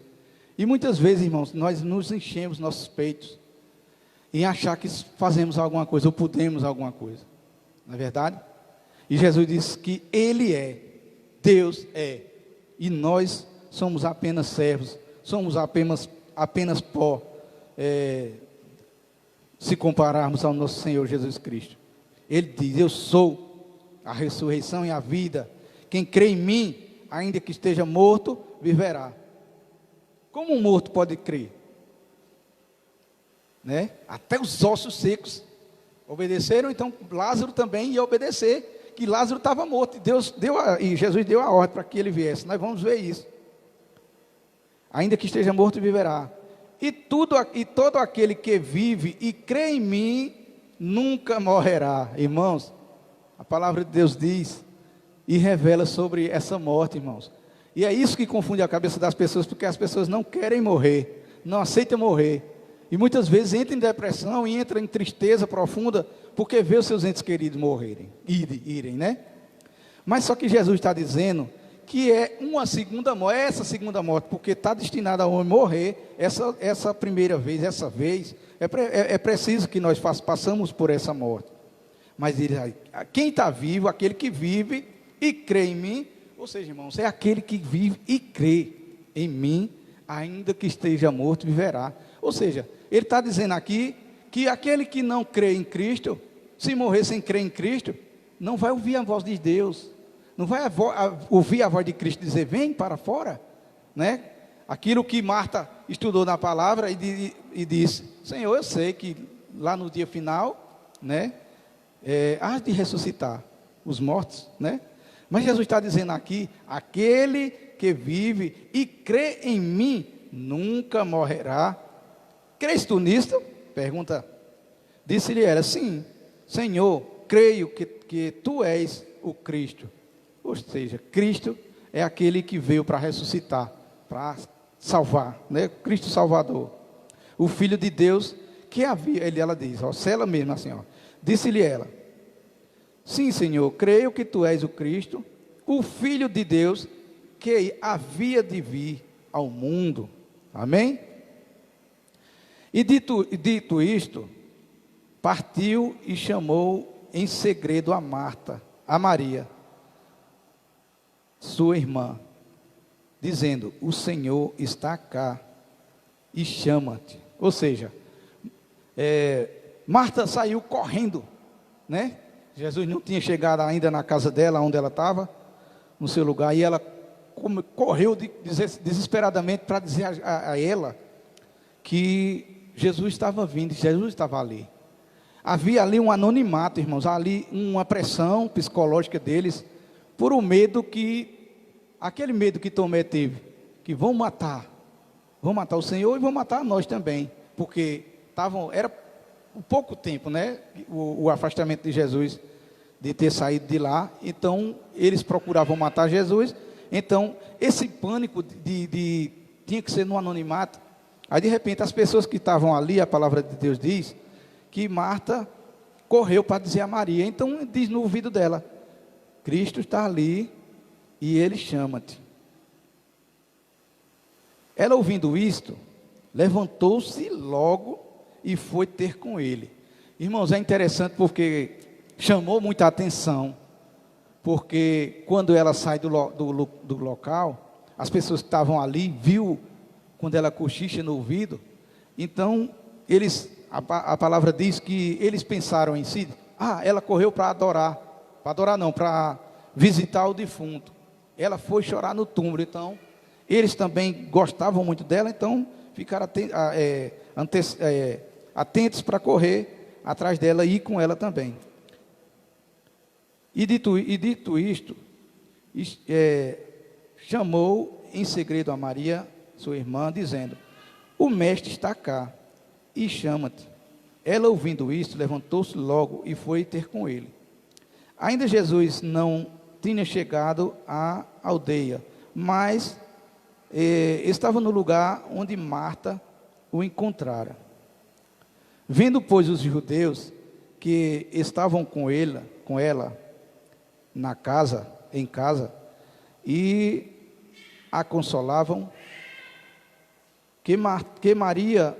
E muitas vezes, irmãos, nós nos enchemos nossos peitos em achar que fazemos alguma coisa, ou podemos alguma coisa. Não é verdade? E Jesus disse que Ele é, Deus é, e nós somos apenas servos, somos apenas pó, se compararmos ao nosso Senhor Jesus Cristo. Ele diz: eu sou a ressurreição e a vida. Quem crê em mim, ainda que esteja morto, viverá. Como um morto pode crer? Né? Até os ossos secos obedeceram, então Lázaro também ia obedecer, que Lázaro estava morto, e Jesus deu a ordem para que ele viesse. Nós vamos ver isso. ainda que esteja morto, viverá. E todo aquele que vive e crê em mim, nunca morrerá. Irmãos, a palavra de Deus diz e revela sobre essa morte, irmãos. E é isso que confunde a cabeça das pessoas, porque as pessoas não querem morrer, não aceitam morrer. E muitas vezes entram em depressão e entram em tristeza profunda, porque vê os seus entes queridos morrerem, irem, né? Mas só que Jesus está dizendo que é uma segunda morte, essa segunda morte, porque está destinado ao homem morrer, essa primeira vez, é preciso que nós passamos por essa morte. Mas quem está vivo, aquele que vive e crê em mim, ou seja, irmãos, é aquele que vive e crê em mim, ainda que esteja morto, viverá. Ou seja, ele está dizendo aqui que aquele que não crê em Cristo, se morrer sem crer em Cristo, não vai ouvir a voz de Deus, não vai ouvir a voz de Cristo dizer, vem para fora, né? Aquilo que Marta estudou na palavra e disse, Senhor, eu sei que lá no dia final, né, há de ressuscitar os mortos, né? Mas Jesus está dizendo aqui, aquele que vive e crê em mim, nunca morrerá. Crês tu nisto? Pergunta. Disse-lhe ela, sim, Senhor, creio que tu és o Cristo. Ou seja, Cristo é aquele que veio para ressuscitar, para salvar, né? Cristo Salvador. O Filho de Deus que havia, ela diz, ó, ela mesma assim, ó. Disse-lhe ela, sim, Senhor, creio que tu és o Cristo, o Filho de Deus que havia de vir ao mundo. Amém? E dito isto, partiu e chamou em segredo a Marta, a Maria, sua irmã, dizendo, o Senhor está cá e chama-te. Ou seja, Marta saiu correndo, né? Jesus não tinha chegado ainda na casa dela, onde ela estava, no seu lugar, e ela correu desesperadamente para dizer a ela que Jesus estava vindo, Jesus estava ali. Havia ali um anonimato, irmãos, ali uma pressão psicológica deles, por um medo aquele medo que Tomé teve, que vão matar o Senhor e vão matar nós também, porque era um pouco tempo, né, o afastamento de Jesus, de ter saído de lá, então eles procuravam matar Jesus, então esse pânico tinha que ser no anonimato. Aí de repente as pessoas que estavam ali, a palavra de Deus diz, que Marta correu para dizer a Maria, então diz no ouvido dela, Cristo está ali e ele chama-te. Ela ouvindo isto, levantou-se logo e foi ter com ele. Irmãos, é interessante porque chamou muita atenção, porque quando ela sai do local, as pessoas que estavam ali, viu quando ela cochicha no ouvido, então a palavra diz que eles pensaram em si, ela correu para para visitar o defunto, ela foi chorar no túmulo, então, eles também gostavam muito dela, então, ficaram atentos para correr atrás dela e ir com ela também. E dito isto, chamou em segredo a Maria, sua irmã, dizendo, o mestre está cá e chama-te. Ela ouvindo isto, levantou-se logo e foi ter com ele. Ainda Jesus não tinha chegado à aldeia, mas estava no lugar onde Marta o encontrara. Vendo, pois, os judeus que estavam com ela em casa, e a consolavam, que Maria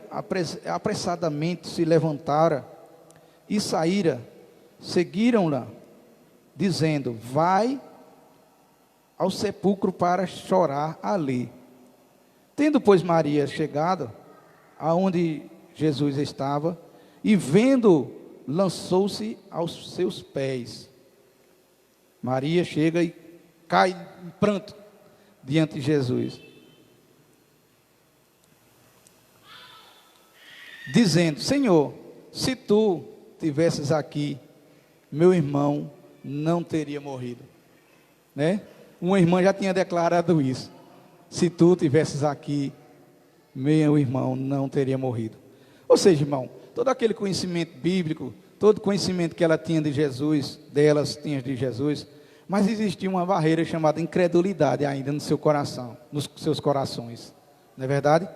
apressadamente se levantara e saíra, seguiram-la, dizendo, vai ao sepulcro para chorar ali. Tendo, pois, Maria chegado aonde Jesus estava, e vendo, lançou-se aos seus pés. Maria chega e cai em pranto diante de Jesus, dizendo, Senhor, se tu tivesses aqui, meu irmão não teria morrido, né? Uma irmã já tinha declarado isso, se tu tivesses aqui, meu irmão não teria morrido. Ou seja, irmão, todo aquele conhecimento bíblico, todo conhecimento que ela tinha de Jesus, delas tinha de Jesus, mas existia uma barreira chamada incredulidade ainda no seu coração, nos seus corações, não é verdade?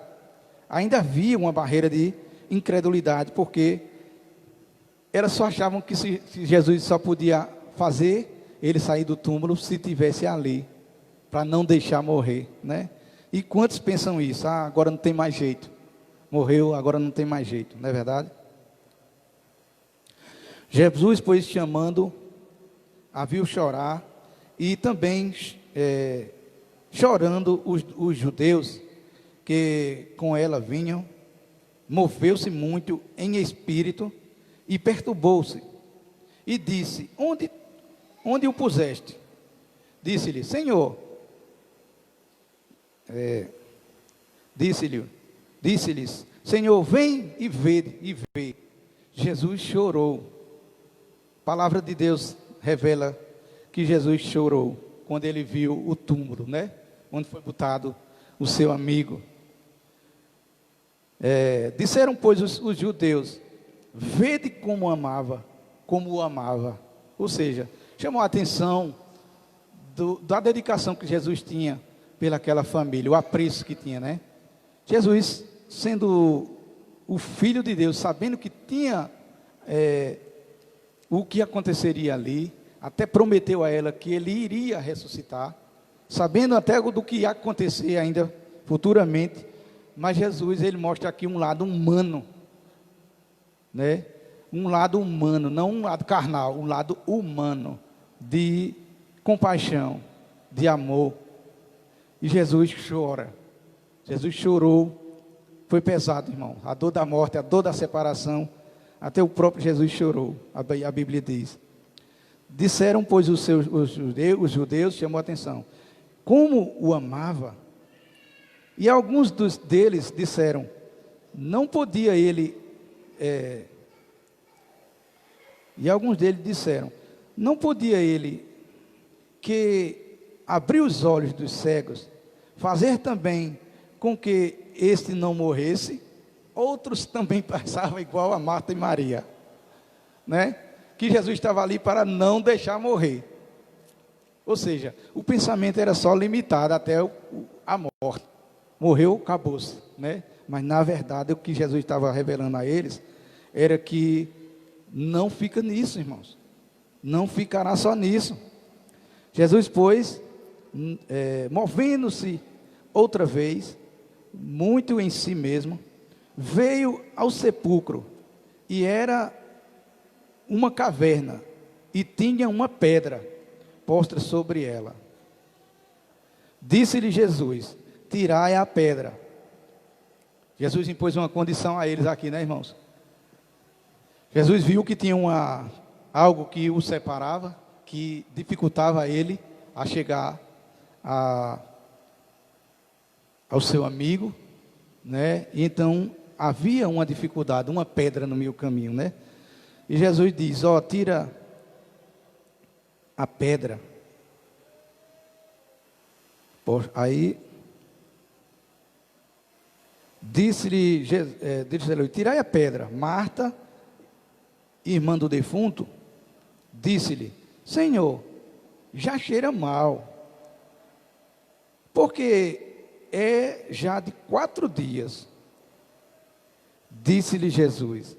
Ainda havia uma barreira de incredulidade, porque elas só achavam que se Jesus só podia fazer ele sair do túmulo se tivesse ali, para não deixar morrer, né? E quantos pensam isso? Ah, agora não tem mais jeito. Morreu, agora não tem mais jeito, não é verdade? Jesus, pois, chamando, a viu chorar, e também chorando os judeus que com ela vinham, moveu-se muito em espírito e perturbou-se, e disse: onde o puseste? Disse-lhe: Senhor, disse-lhes: Senhor, vem e vê. Jesus chorou. A palavra de Deus revela que Jesus chorou quando ele viu o túmulo, né? Onde foi botado o seu amigo. Disseram, pois, os judeus: vede como o amava. Ou seja, chamou a atenção da dedicação que Jesus tinha pelaquela família, o apreço que tinha, né? Jesus, sendo o Filho de Deus, sabendo que tinha o que aconteceria ali, até prometeu a ela que ele iria ressuscitar, sabendo até do que ia acontecer ainda futuramente, mas Jesus, ele mostra aqui um lado humano, né? Um lado humano, não um lado carnal, um lado humano, de compaixão, de amor. E Jesus chora. Jesus chorou. Foi pesado, irmão. A dor da morte, a dor da separação, até o próprio Jesus chorou, a Bíblia diz. Disseram, pois, os judeus, chamou a atenção, como o amava. E alguns deles disseram, não podia ele... E alguns deles disseram, não podia ele que abrir os olhos dos cegos, fazer também com que este não morresse? Outros também pensavam igual a Marta e Maria, né? Que Jesus estava ali para não deixar morrer. Ou seja, o pensamento era só limitado até a morte. Morreu, acabou-se, né? Mas na verdade o que Jesus estava revelando a eles era que não fica nisso, irmãos. Não ficará só nisso. Jesus, pois, movendo-se outra vez, muito em si mesmo, veio ao sepulcro, e era uma caverna, e tinha uma pedra posta sobre ela. Disse-lhe Jesus: tirai a pedra. Jesus impôs uma condição a eles aqui, né, irmãos? Jesus viu que tinha algo que o separava, que dificultava ele a chegar ao seu amigo, né? E então havia uma dificuldade, uma pedra no meio caminho, né? E Jesus diz: tira a pedra. Aí disse-lhe, tirai a pedra. Marta, irmã do defunto, disse-lhe: Senhor, já cheira mal, porque é já de 4 dias. Disse-lhe Jesus: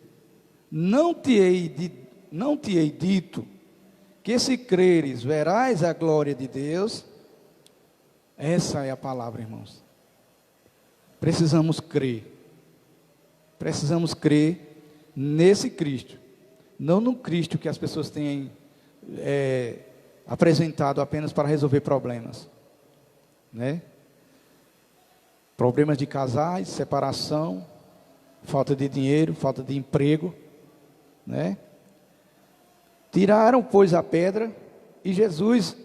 não te hei dito que se creres verás a glória de Deus? Essa é a palavra, irmãos. Precisamos crer nesse Cristo, não no Cristo que as pessoas têm apresentado apenas para resolver problemas, né? Problemas de casais, separação, falta de dinheiro, falta de emprego, né? Tiraram, pois, a pedra, e Jesus,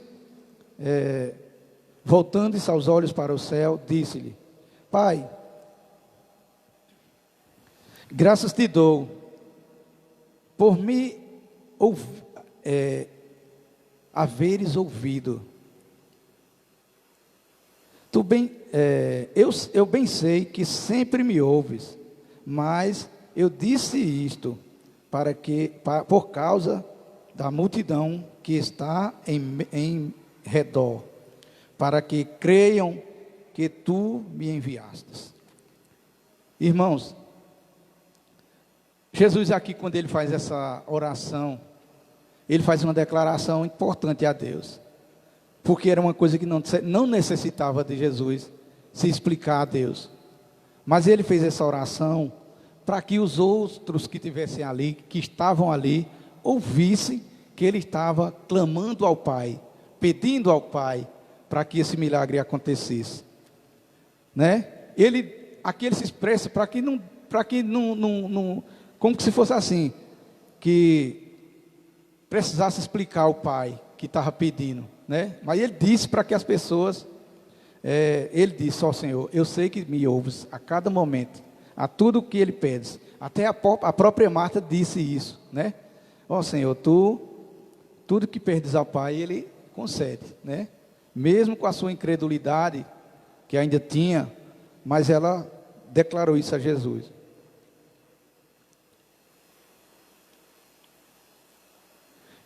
voltando-se aos olhos para o céu, disse-lhe: Pai, graças te dou por me haveres ouvido. Eu bem sei que sempre me ouves, mas eu disse isto por causa da multidão que está em redor, para que creiam que tu me enviastes. Irmãos, Jesus aqui, quando ele faz essa oração, ele faz uma declaração importante a Deus, porque era uma coisa que não necessitava de Jesus se explicar a Deus, mas ele fez essa oração para que os outros que estivessem ali, que estavam ali, ouvissem que ele estava clamando ao Pai, pedindo ao Pai, para que esse milagre acontecesse, né? Aqui ele se expressa para que não, como se fosse assim, que precisasse explicar ao Pai que estava pedindo, né? Mas ele disse para que as pessoas, ele disse: ó Senhor, eu sei que me ouves a cada momento, a tudo que ele pede. Até a própria Marta disse isso, né? Ó Senhor, tudo que pedes ao Pai, ele concede, né? Mesmo com a sua incredulidade, que ainda tinha, mas ela declarou isso a Jesus.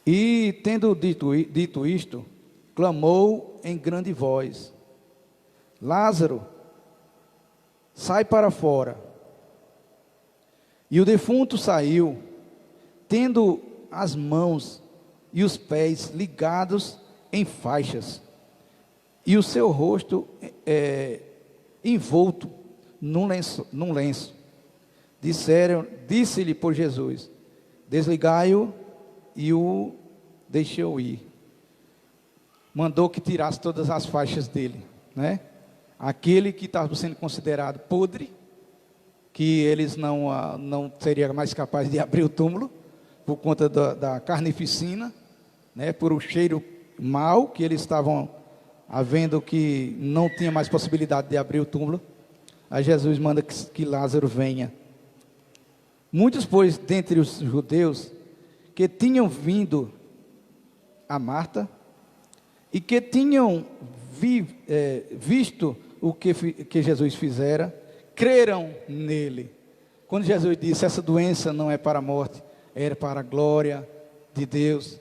E tendo dito isto, clamou em grande voz: Lázaro, sai para fora. E o defunto saiu, tendo as mãos e os pés ligados em faixas, e o seu rosto envolto num lenço. Disse-lhe por Jesus: desligai-o, e o deixou ir. Mandou que tirasse todas as faixas dele, né? Aquele que estava sendo considerado podre, que eles não seriam mais capazes de abrir o túmulo, por conta da carnificina, né? Por o cheiro mau que eles estavam havendo, que não tinha mais possibilidade de abrir o túmulo. Aí Jesus manda que Lázaro venha. Muitos, pois, dentre os judeus que tinham vindo a Marta e que tinham visto o que Jesus fizera, creram nele. Quando Jesus disse: essa doença não é para a morte, é para a glória de Deus,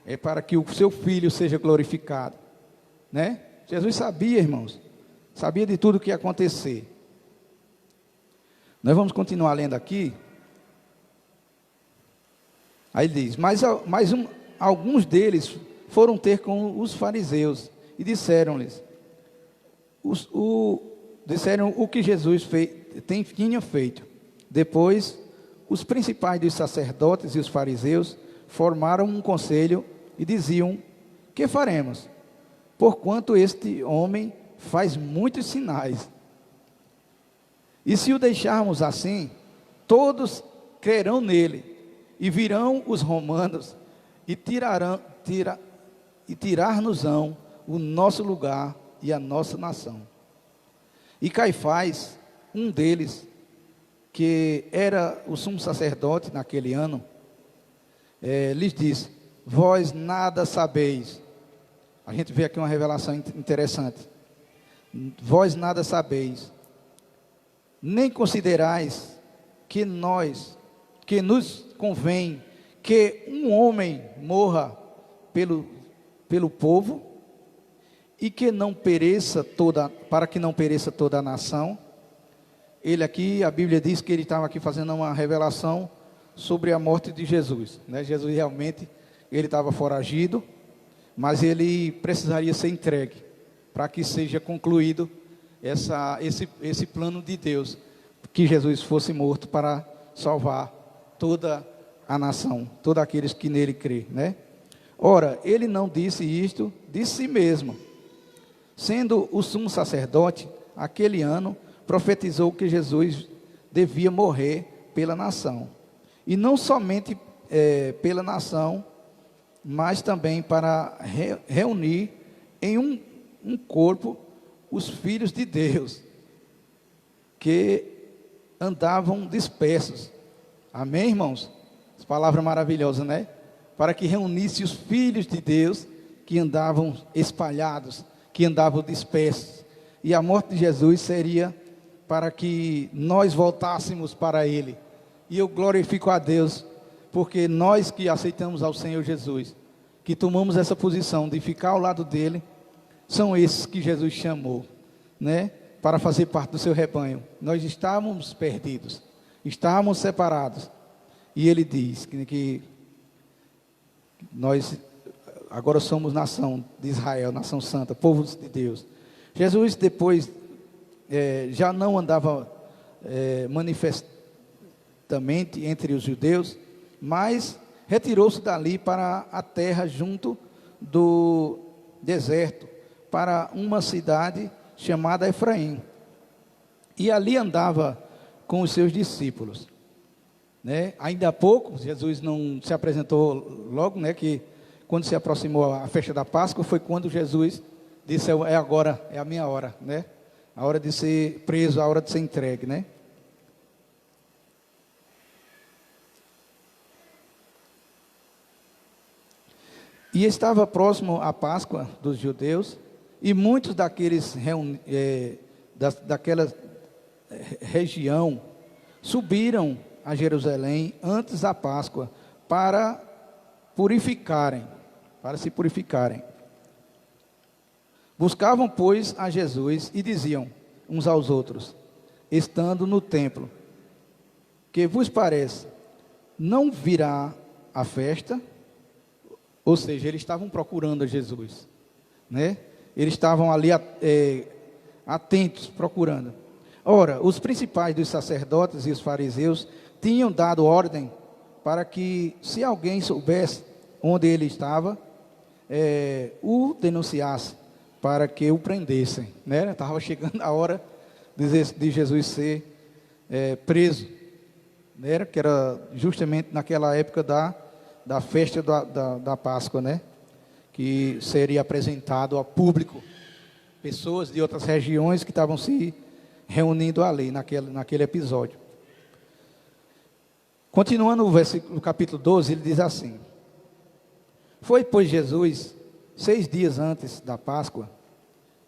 é para que o seu filho seja glorificado, né? Jesus sabia, irmãos, sabia de tudo o que ia acontecer. Nós vamos continuar lendo aqui. Aí ele diz: alguns deles foram ter com os fariseus e disseram-lhes o que Jesus tinha feito. Depois, os principais dos sacerdotes e os fariseus formaram um conselho e diziam: que faremos? Porquanto este homem faz muitos sinais. E se o deixarmos assim, todos crerão nele. E virão os romanos e tirar-nos-ão o nosso lugar e a nossa nação. E Caifás, um deles, que era o sumo sacerdote naquele ano, lhes disse: vós nada sabeis. A gente vê aqui uma revelação interessante. Vós nada sabeis, nem considerais que nos convém que um homem morra pelo povo, e que não pereça para que não pereça toda a nação. Ele aqui, a Bíblia diz que ele estava aqui fazendo uma revelação sobre a morte de Jesus, né? Jesus realmente, ele estava foragido, mas ele precisaria ser entregue, para que seja concluído esse plano de Deus, que Jesus fosse morto para salvar toda a nação, todos aqueles que nele crê, né? Ora, ele não disse isto de si mesmo. Sendo o sumo sacerdote, aquele ano, profetizou que Jesus devia morrer pela nação. E não somente pela nação, mas também para reunir em um corpo os filhos de Deus, que andavam dispersos. Amém, irmãos? Essa palavra maravilhosa, né? Para que reunisse os filhos de Deus que andavam espalhados, que andavam dispersos. E a morte de Jesus seria para que nós voltássemos para Ele. E eu glorifico a Deus, porque nós que aceitamos ao Senhor Jesus, que tomamos essa posição de ficar ao lado dEle, são esses que Jesus chamou, né? Para fazer parte do seu rebanho. Nós estávamos perdidos, estávamos separados. E Ele diz que nós agora somos nação de Israel, nação santa, povo de Deus. Jesus depois já não andava manifestamente entre os judeus, mas retirou-se dali para a terra junto do deserto, para uma cidade chamada Efraim. E ali andava com os seus discípulos, né? Ainda há pouco, Jesus não se apresentou logo, né? Que quando se aproximou a festa da Páscoa, foi quando Jesus disse: é agora, é a minha hora, né? A hora de ser preso, a hora de ser entregue, né? E estava próximo à Páscoa dos judeus, e muitos daqueles daquela região subiram a Jerusalém antes da Páscoa para se purificarem. Buscavam, pois, a Jesus e diziam uns aos outros, estando no templo: que vos parece? Não virá a festa? Ou seja, eles estavam procurando a Jesus, né? Eles estavam ali atentos, procurando. Ora, os principais dos sacerdotes e os fariseus tinham dado ordem para que, se alguém soubesse onde ele estava, o denunciasse, para que o prendessem, né? Estava chegando a hora de Jesus ser preso, né? Que era justamente naquela época da festa da Páscoa, né? Que seria apresentado ao público, pessoas de outras regiões que estavam se reunindo ali, naquele episódio. Continuando o capítulo 12, ele diz assim: foi, pois, Jesus 6 dias antes da Páscoa,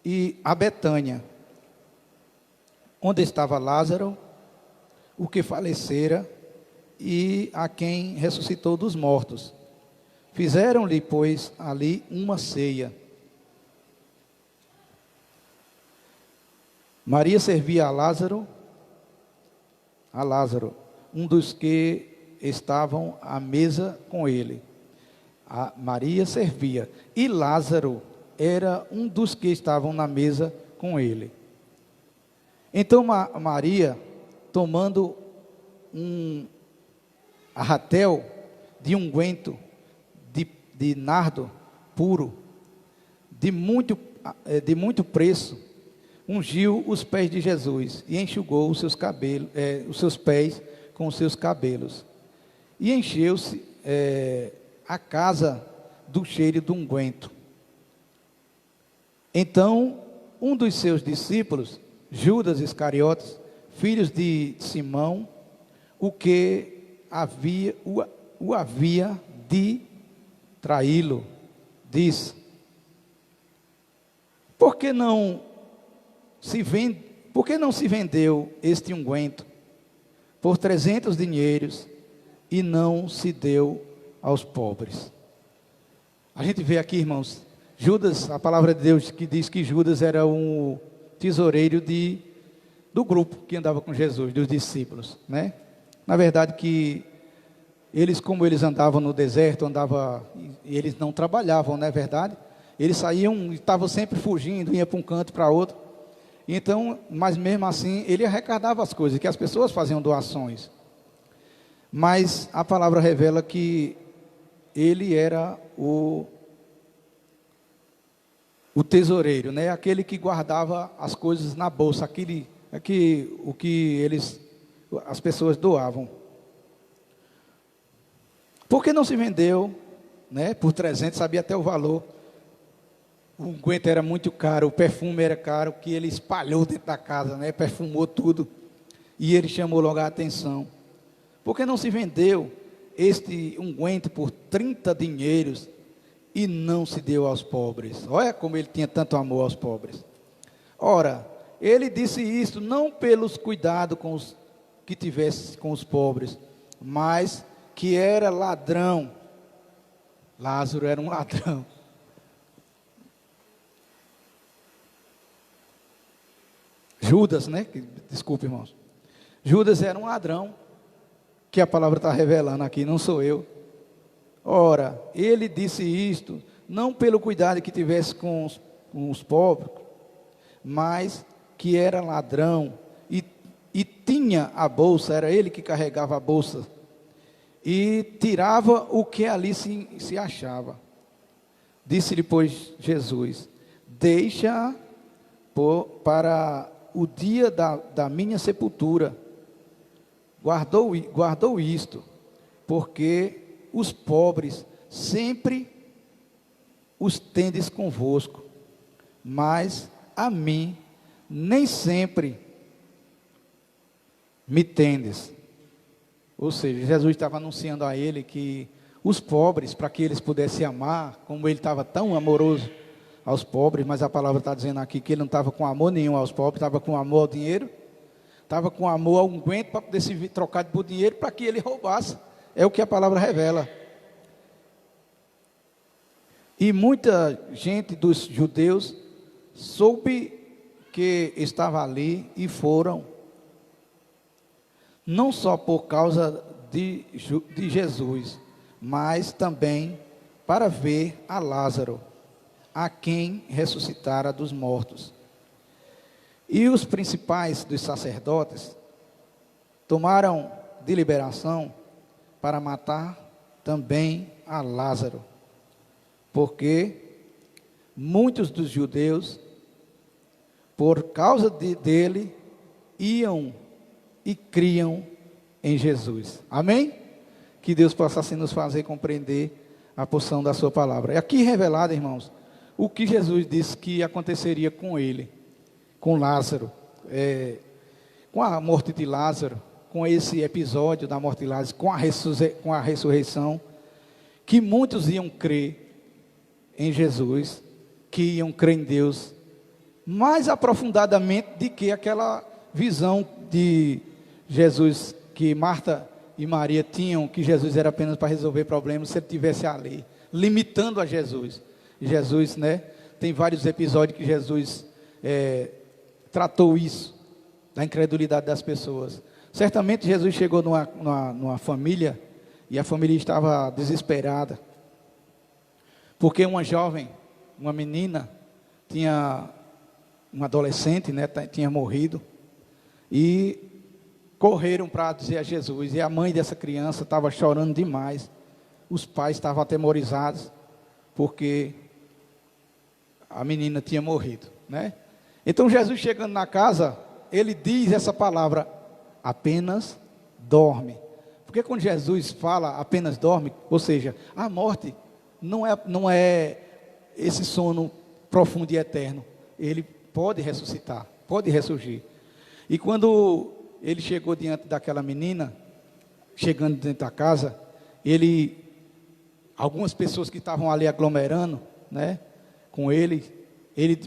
e a Betânia, onde estava Lázaro, o que falecera, e a quem ressuscitou dos mortos. Fizeram-lhe, pois, ali uma ceia. Maria servia a Lázaro, um dos que estavam à mesa com ele. Maria servia, e Lázaro era um dos que estavam na mesa com ele. Então Maria, tomando um arratel de unguento de nardo puro, de muito preço, ungiu os pés de Jesus e enxugou os seus pés com os seus cabelos. E encheu-se a casa do cheiro do unguento. Então, um dos seus discípulos, Judas Iscariotes, filho de Simão, o que o havia de traí-lo, disse: por que não se vendeu este unguento por 300 dinheiros e não se deu aos pobres? A gente vê aqui, irmãos, Judas, a palavra de Deus que diz que Judas era um tesoureiro do grupo que andava com Jesus, dos discípulos, né? Na verdade que como eles andavam no deserto, e eles não trabalhavam, não é verdade? Eles saíam, estavam sempre fugindo, iam para um canto, para outro. Então, mas mesmo assim, ele arrecadava as coisas, que as pessoas faziam doações. Mas a palavra revela que ele era o tesoureiro, né? Aquele que guardava as coisas na bolsa, o que as pessoas doavam. Por que não se vendeu, né, por 300, sabia até o valor. O unguento era muito caro, o perfume era caro, que ele espalhou dentro da casa, né, perfumou tudo. E ele chamou logo a atenção. Por que não se vendeu este unguento por 30 dinheiros e não se deu aos pobres? Olha como ele tinha tanto amor aos pobres. Ora, ele disse isto não pelos cuidados que tivesse com os pobres, mas que era ladrão. Lázaro era um ladrão. Judas, né? Desculpe, irmãos. Judas era um ladrão, que a palavra está revelando aqui, não sou eu. Ora, ele disse isto, não pelo cuidado que tivesse com os pobres, mas que era ladrão, e tinha a bolsa, era ele que carregava a bolsa, e tirava o que ali se achava. Disse-lhe, pois, Jesus: deixa para o dia da minha sepultura. Guardou isto, porque os pobres sempre os tendes convosco, mas a mim nem sempre me tendes. Ou seja, Jesus estava anunciando a ele que os pobres, para que eles pudessem amar, como ele estava tão amoroso aos pobres, mas a palavra está dizendo aqui que ele não estava com amor nenhum aos pobres, estava com amor ao dinheiro, estava com amor ao unguento para poder se trocar por dinheiro para que ele roubasse. É o que a palavra revela. E muita gente dos judeus soube que estava ali e foram, não só por causa de Jesus, mas também para ver a Lázaro, a quem ressuscitara dos mortos. E os principais dos sacerdotes tomaram deliberação para matar também a Lázaro, porque muitos dos judeus, por causa dele, iam e criam em Jesus. Amém? Que Deus possa assim nos fazer compreender a porção da sua palavra. É aqui revelado, irmãos, o que Jesus disse que aconteceria com ele, com Lázaro, com a morte de Lázaro, com esse episódio da morte de Lázaro, com a ressurreição, que muitos iam crer em Jesus, que iam crer em Deus, mais aprofundadamente do que aquela visão de Jesus, que Marta e Maria tinham, que Jesus era apenas para resolver problemas, se ele estivesse ali, limitando a Jesus. Jesus, né, tem vários episódios que Jesus tratou isso, da incredulidade das pessoas. Certamente Jesus chegou numa família, e a família estava desesperada, porque uma jovem, uma menina, uma adolescente, né, tinha morrido, e correram para dizer a Jesus, e a mãe dessa criança estava chorando demais, os pais estavam atemorizados, porque a menina tinha morrido, né? Então Jesus chegando na casa, ele diz essa palavra, apenas dorme. Porque quando Jesus fala apenas dorme, ou seja, a morte não é esse sono profundo e eterno. Ele pode ressuscitar, pode ressurgir. E quando ele chegou diante daquela menina, chegando dentro da casa, algumas pessoas que estavam ali aglomerando, né, com ele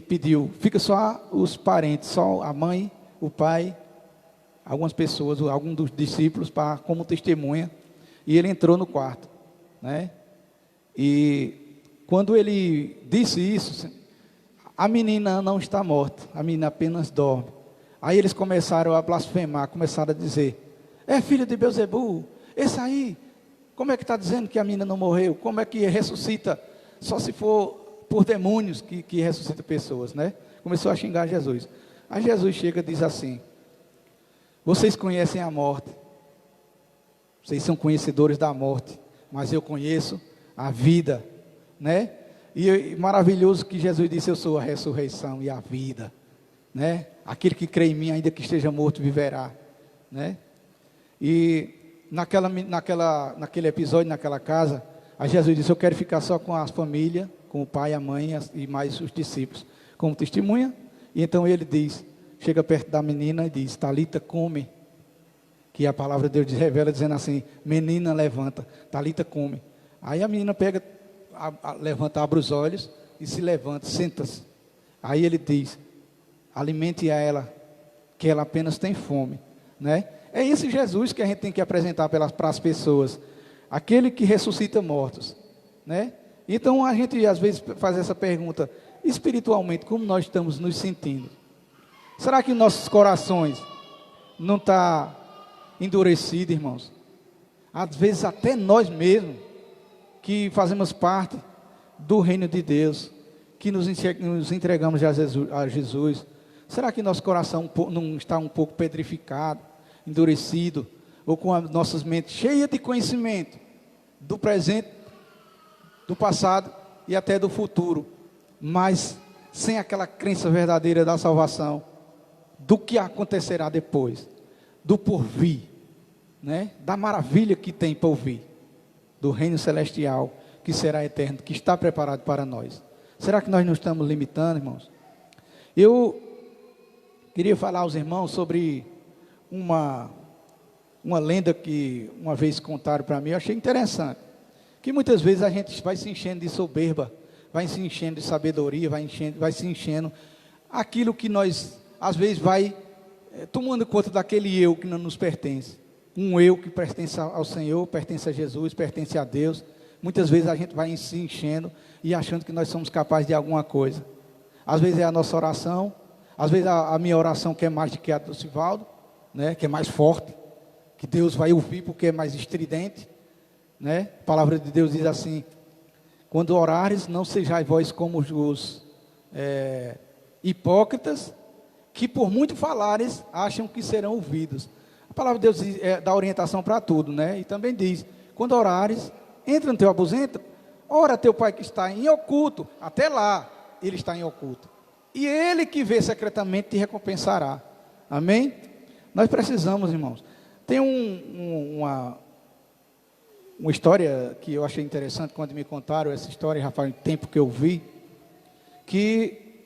pediu, fica só os parentes, só a mãe, o pai, algumas pessoas, alguns dos discípulos, como testemunha, e ele entrou no quarto, né? E quando ele disse isso, a menina não está morta, a menina apenas dorme. Aí eles começaram a blasfemar, começaram a dizer, é filho de Beelzebul, esse aí, como é que está dizendo que a menina não morreu? Como é que ressuscita, só se for por demônios que ressuscita pessoas, né? Começou a xingar Jesus. Aí Jesus chega e diz assim, vocês conhecem a morte, vocês são conhecedores da morte, mas eu conheço a vida, né? E maravilhoso que Jesus disse, eu sou a ressurreição e a vida, né? Aquele que crê em mim, ainda que esteja morto, viverá, né? E naquele episódio, naquela casa, a Jesus disse, eu quero ficar só com a família, com o pai, a mãe e mais os discípulos, como testemunha. E então ele diz, chega perto da menina e diz, Talita, come, que a palavra de Deus revela, dizendo assim, menina, levanta, Talita, come. Aí a menina pega, levanta, abre os olhos e se levanta, senta-se. Aí ele diz, alimente ela, que ela apenas tem fome, né? É esse Jesus que a gente tem que apresentar para as pessoas, aquele que ressuscita mortos, né? Então a gente às vezes faz essa pergunta, espiritualmente, como nós estamos nos sentindo? Será que nossos corações não estão endurecidos, irmãos? Às vezes até nós mesmos, que fazemos parte do reino de Deus, que nos entregamos a Jesus, será que nosso coração não está um pouco petrificado, endurecido, ou com as nossas mentes cheias de conhecimento do presente, do passado e até do futuro, mas sem aquela crença verdadeira da salvação, do que acontecerá depois, do porvir, né? Da maravilha que tem por vir, do reino celestial, que será eterno, que está preparado para nós. Será que nós não estamos limitando, irmãos? Eu queria falar aos irmãos sobre uma lenda que uma vez contaram para mim, eu achei interessante, que muitas vezes a gente vai se enchendo de soberba, vai se enchendo de sabedoria, vai se enchendo aquilo que nós, às vezes, vai tomando conta daquele eu que não nos pertence, um eu que pertence ao Senhor, pertence a Jesus, pertence a Deus. Muitas vezes a gente vai se enchendo e achando que nós somos capazes de alguma coisa. Às vezes é a nossa oração, às vezes a minha oração que é mais do que a do Sivaldo, né, que é mais forte, que Deus vai ouvir porque é mais estridente, né? A palavra de Deus diz assim: quando orares, não sejais vós como os hipócritas, que por muito falares, acham que serão ouvidos. A palavra de Deus dá orientação para tudo, né? E também diz: quando orares, entra no teu aposento, ora teu pai que está em oculto, até lá ele está em oculto, e ele que vê secretamente te recompensará. Amém? Nós precisamos, irmãos. Tem uma história que eu achei interessante quando me contaram essa história, já faz tempo que eu vi, que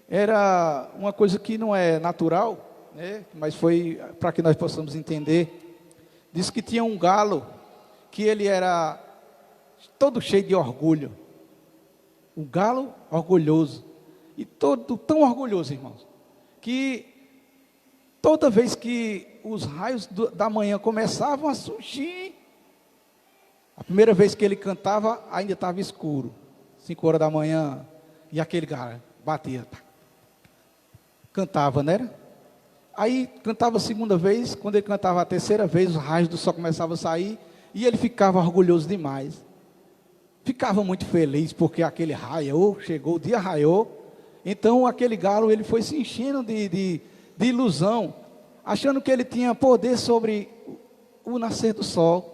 era uma coisa que não é natural, né? Mas foi para que nós possamos entender. Diz que tinha um galo, que ele era todo cheio de orgulho, um galo orgulhoso, e todo tão orgulhoso, irmãos, que toda vez que os raios da manhã começavam a surgir, a primeira vez que ele cantava ainda estava escuro, 5 horas da manhã, e aquele galo batia, cantava, né? Aí cantava a segunda vez, quando ele cantava a terceira vez, os raios do sol começavam a sair, e ele ficava orgulhoso demais, ficava muito feliz, porque aquele raiou, chegou, o dia raiou. Então aquele galo, ele foi se enchendo de ilusão, achando que ele tinha poder sobre o nascer do sol.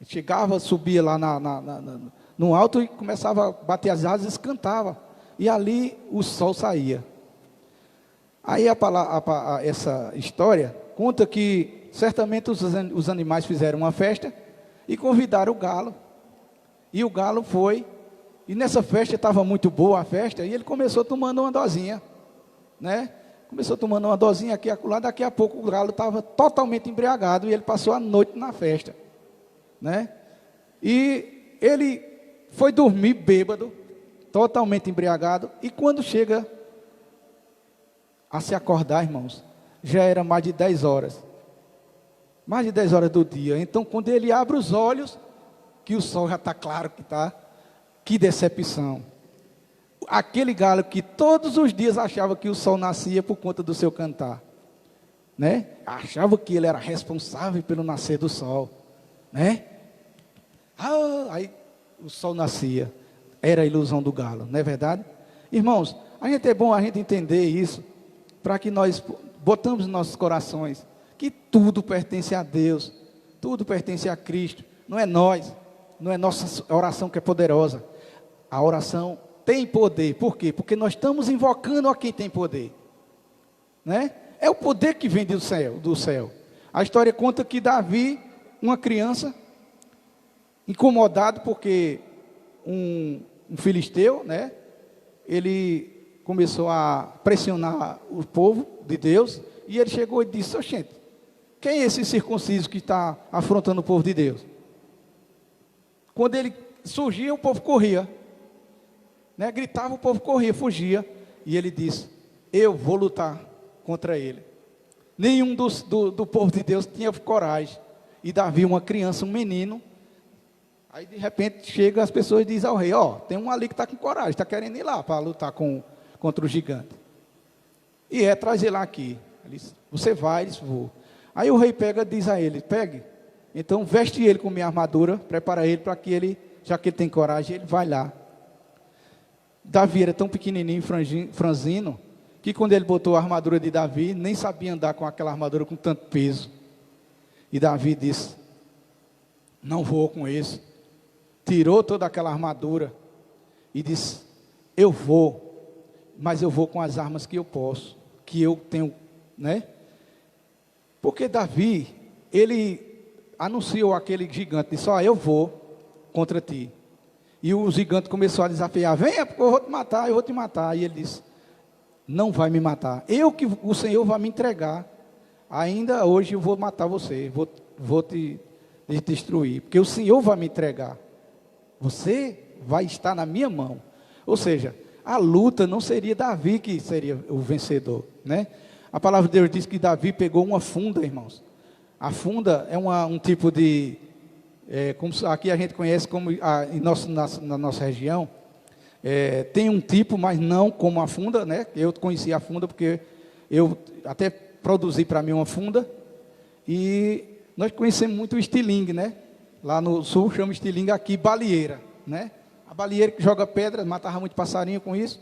Ele chegava, subia lá no alto e começava a bater as asas e cantava, e ali o sol saía. Aí essa história conta que certamente os animais fizeram uma festa e convidaram o galo. E o galo foi, e nessa festa estava muito boa a festa, e ele começou tomando uma dosinha, né? Começou tomando uma dosinha aqui e acolá, daqui a pouco o galo estava totalmente embriagado, e ele passou a noite na festa, né? E ele foi dormir bêbado, totalmente embriagado, e quando chega a se acordar, irmãos, já era mais de 10 horas. Mais de 10 horas do dia. Então, quando ele abre os olhos, que o sol já está claro que está, que decepção. Aquele galo que todos os dias achava que o sol nascia por conta do seu cantar, né? Achava que ele era responsável pelo nascer do sol, né? Aí o sol nascia. Era a ilusão do galo, não é verdade? Irmãos, é bom a gente entender isso, para que nós botamos nos nossos corações que tudo pertence a Deus, tudo pertence a Cristo, não é nós, não é nossa oração que é poderosa. A oração tem poder. Por quê? Porque nós estamos invocando a quem tem poder, né? É o poder que vem do céu. A história conta que Davi, uma criança, incomodado porque um filisteu, né? Ele começou a pressionar o povo de Deus, e ele chegou e disse: gente, quem é esse circunciso que está afrontando o povo de Deus? Quando ele surgia, o povo corria, né? Gritava, o povo corria, fugia, e ele disse: eu vou lutar contra ele. Nenhum do povo de Deus tinha coragem. E Davi, uma criança, um menino, aí de repente chega as pessoas e dizem ao rei, tem um ali que está com coragem, está querendo ir lá para lutar contra o gigante. E traz ele aqui. Ele diz, você vai? Ele diz, vou. Aí o rei diz a ele, pegue, então veste ele com minha armadura, prepara ele para que ele, já que ele tem coragem, ele vai lá. Davi era tão pequenininho, franzino, que quando ele botou a armadura de Davi, nem sabia andar com aquela armadura com tanto peso. E Davi disse, não vou com isso. Tirou toda aquela armadura e disse, eu vou, mas eu vou com as armas que eu posso, que eu tenho, né? Porque Davi, ele anunciou aquele gigante, disse, eu vou contra ti. E o gigante começou a desafiar, venha, porque eu vou te matar, eu vou te matar. E ele disse, não vai me matar, que o Senhor vai me entregar, ainda hoje eu vou matar você, vou te destruir, porque o Senhor vai me entregar, você vai estar na minha mão. Ou seja, a luta não seria Davi que seria o vencedor, né? A palavra de Deus diz que Davi pegou uma funda, irmãos. A funda é um tipo de, como aqui a gente conhece como na nossa região, tem um tipo, mas não como a funda, né? Eu conheci a funda porque eu até produzi para mim uma funda, e nós conhecemos muito o estilingue, né? Lá no sul chama estilingue, aqui baleeira, né? A baleeira que joga pedra, matava muito passarinho com isso.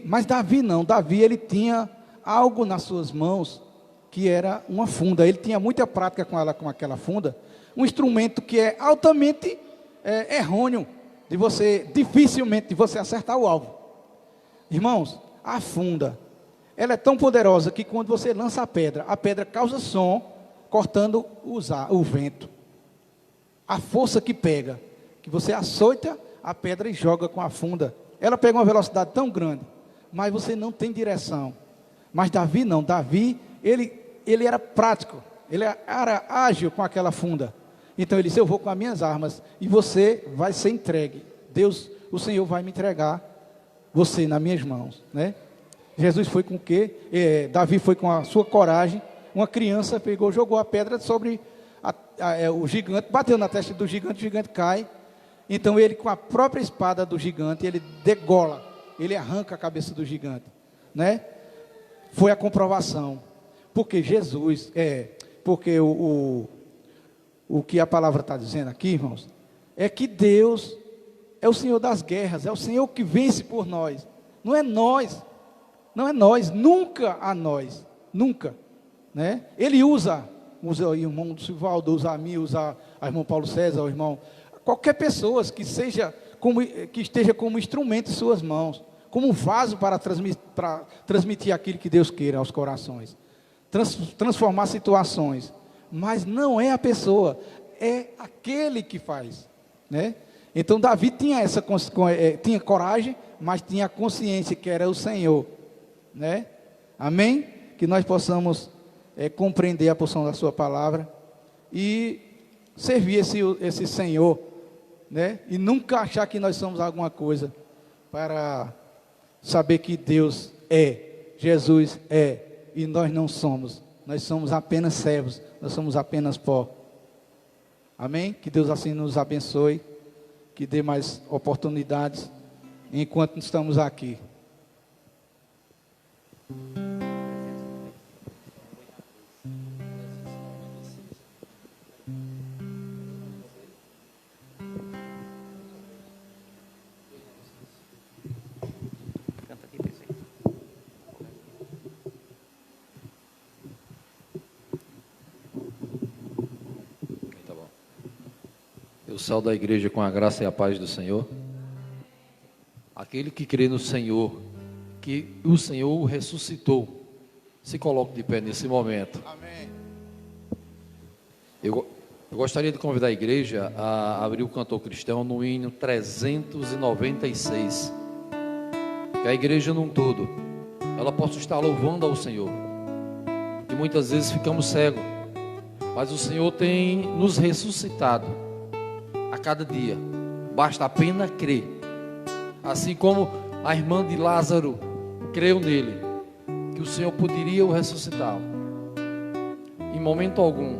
Mas Davi não, Davi ele tinha algo nas suas mãos que era uma funda, ele tinha muita prática com aquela funda, um instrumento que é altamente errôneo, dificilmente de você acertar o alvo. Irmãos, a funda, ela é tão poderosa que quando você lança a pedra causa som, cortando o vento. A força que pega, que você açoita a pedra e joga com a funda, ela pega uma velocidade tão grande, mas você não tem direção. Mas Davi não, Davi, ele era prático, ele era ágil com aquela funda. Então ele disse, eu vou com as minhas armas, e você vai ser entregue. Deus, o Senhor vai me entregar você nas minhas mãos, né? Jesus foi com o quê? Davi foi com a sua coragem. Uma criança pegou, jogou a pedra sobre o gigante, bateu na testa do gigante, o gigante cai. Então ele, com a própria espada do gigante, ele degola, ele arranca a cabeça do gigante, né? Foi a comprovação, porque Jesus, porque o que a palavra está dizendo aqui, irmãos, é que Deus é o Senhor das guerras, é o Senhor que vence por nós, não é nós, nunca a nós, nunca, né? Ele usa o irmão Silvaldo, usa a mim, usa o irmão Paulo César, o irmão, qualquer pessoa que esteja como instrumento em suas mãos, como um vaso para transmitir aquilo que Deus queira aos corações, transformar situações, mas não é a pessoa, é aquele que faz, né? Então Davi tinha tinha coragem, mas tinha a consciência que era o Senhor, né? Amém? Que nós possamos compreender a porção da sua palavra e servir esse Senhor, né? E nunca achar que nós somos alguma coisa, para saber que Deus Jesus e nós não somos. Nós somos apenas servos, nós somos apenas pó. Amém? Que Deus assim nos abençoe, que dê mais oportunidades enquanto estamos aqui. Eu saúdo a igreja com a graça e a paz do Senhor. Aquele que crê no Senhor, que o Senhor o ressuscitou, se coloque de pé nesse momento. Amém. Eu gostaria de convidar a igreja a abrir o cantor cristão no hino 396. Que a igreja num todo, ela possa estar louvando ao Senhor. E muitas vezes ficamos cegos, mas o Senhor tem nos ressuscitado a cada dia, basta apenas crer. Assim como a irmã de Lázaro creu nele, que o Senhor poderia o ressuscitar. Em momento algum,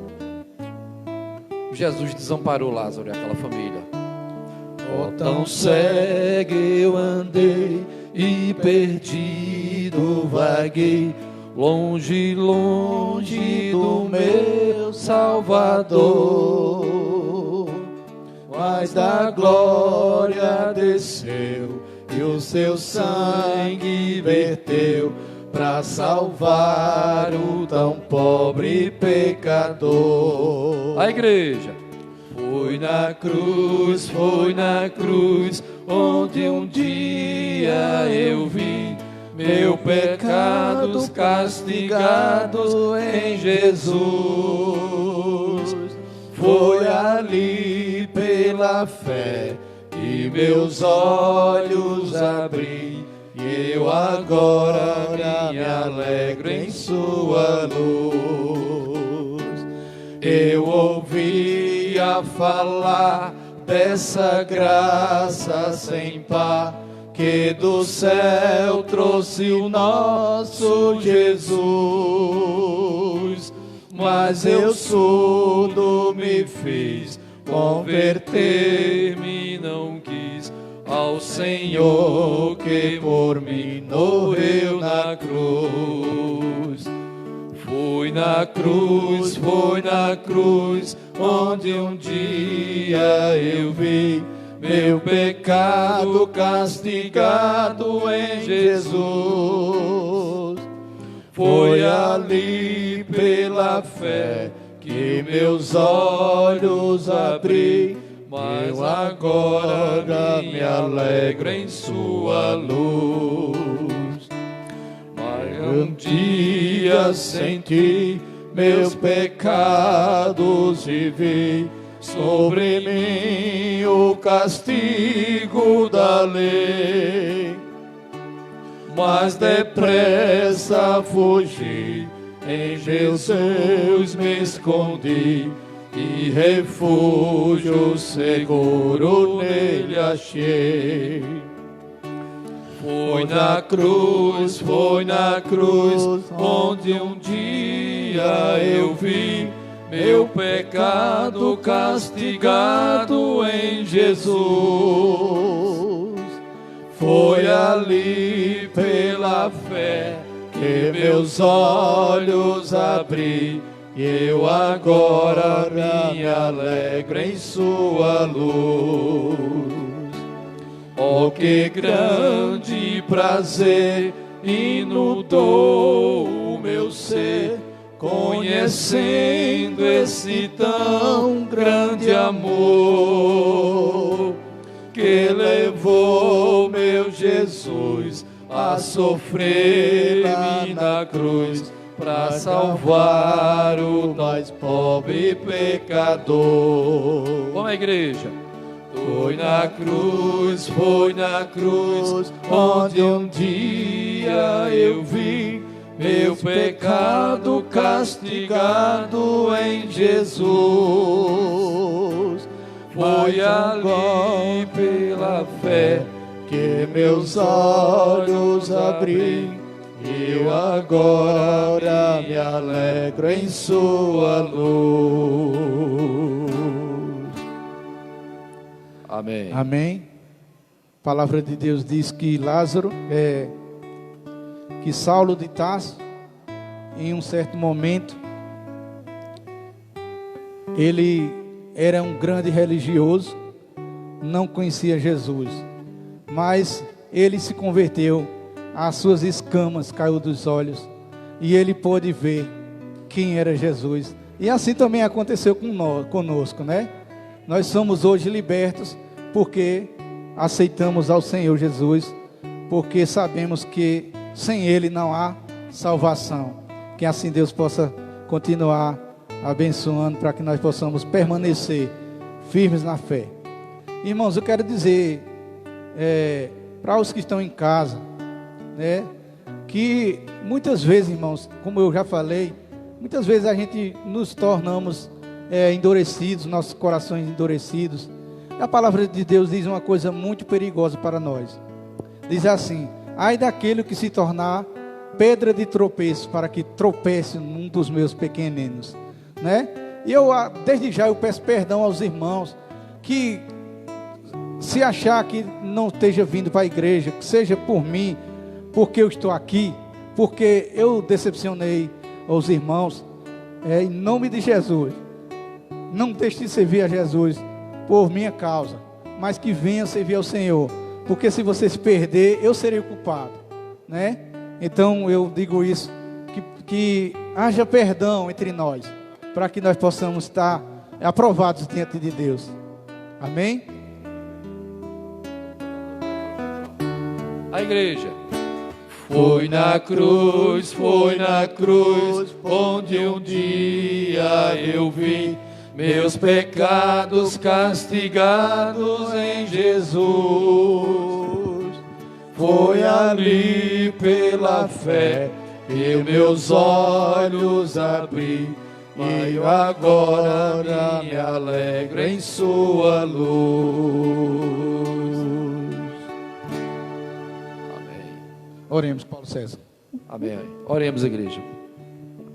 Jesus desamparou Lázaro e aquela família. Oh, tão cego eu andei e perdido vaguei, longe, longe do meu Salvador. Mas da glória desceu e o seu sangue verteu para salvar o tão pobre pecador. A igreja. Foi na cruz, onde um dia eu vi meu pecados castigados em Jesus. Foi ali pela fé que meus olhos abri, e eu agora me alegro em sua luz. Eu ouvia falar dessa graça sem par, que do céu trouxe o nosso Jesus. Mas eu surdo me fiz, converter-me não quis ao Senhor que por mim morreu na cruz. Foi na cruz, onde um dia eu vi meu pecado castigado em Jesus. Foi ali pela fé que meus olhos abri, mas eu agora me alegro em sua luz. Mas um dia senti meus pecados e vi sobre mim o castigo da lei. Mas depressa fugi, em Jesus me escondi, e refúgio seguro nele achei. Foi na cruz, onde um dia eu vi meu pecado castigado em Jesus. Foi ali pela fé que meus olhos abri, e eu agora me alegro em sua luz. Oh, que grande prazer inundou o meu ser, conhecendo esse tão grande amor, que levou meu Jesus a sofrer na cruz, para salvar o mais pobre pecador. Vamos à igreja. Foi na cruz, onde um dia eu vi meu pecado castigado em Jesus. Foi ali pela fé que meus olhos abri, e eu agora me alegro em sua luz. Amém. Amém. A palavra de Deus diz que que Saulo de Tarso, em um certo momento, ele era um grande religioso, não conhecia Jesus, mas ele se converteu, as suas escamas caiu dos olhos, e ele pôde ver quem era Jesus. E assim também aconteceu conosco, né? Nós somos hoje libertos porque aceitamos ao Senhor Jesus, porque sabemos que sem Ele não há salvação. Que assim Deus possa continuar abençoando, para que nós possamos permanecer firmes na fé. Irmãos, eu quero dizer para os que estão em casa, né, que muitas vezes, irmãos, como eu já falei, muitas vezes a gente nos tornamos endurecidos, nossos corações endurecidos. A palavra de Deus diz uma coisa muito perigosa para nós. Diz assim: ai daquele que se tornar pedra de tropeço para que tropece num dos meus pequeninos, né? E eu, desde já, eu peço perdão aos irmãos que, se achar que não esteja vindo para a igreja, que seja por mim, porque eu estou aqui, porque eu decepcionei os irmãos, em nome de Jesus, não deixe de servir a Jesus por minha causa, mas que venha servir ao Senhor, porque se você se perder, eu serei o culpado, né? Então eu digo isso, que haja perdão entre nós, para que nós possamos estar aprovados diante de Deus. Amém? A igreja. Foi na cruz, onde um dia eu vi meus pecados castigados em Jesus. Foi ali pela fé que meus olhos abri, e eu agora me alegro em sua luz. Oremos, Paulo César. Amém. Oremos, igreja.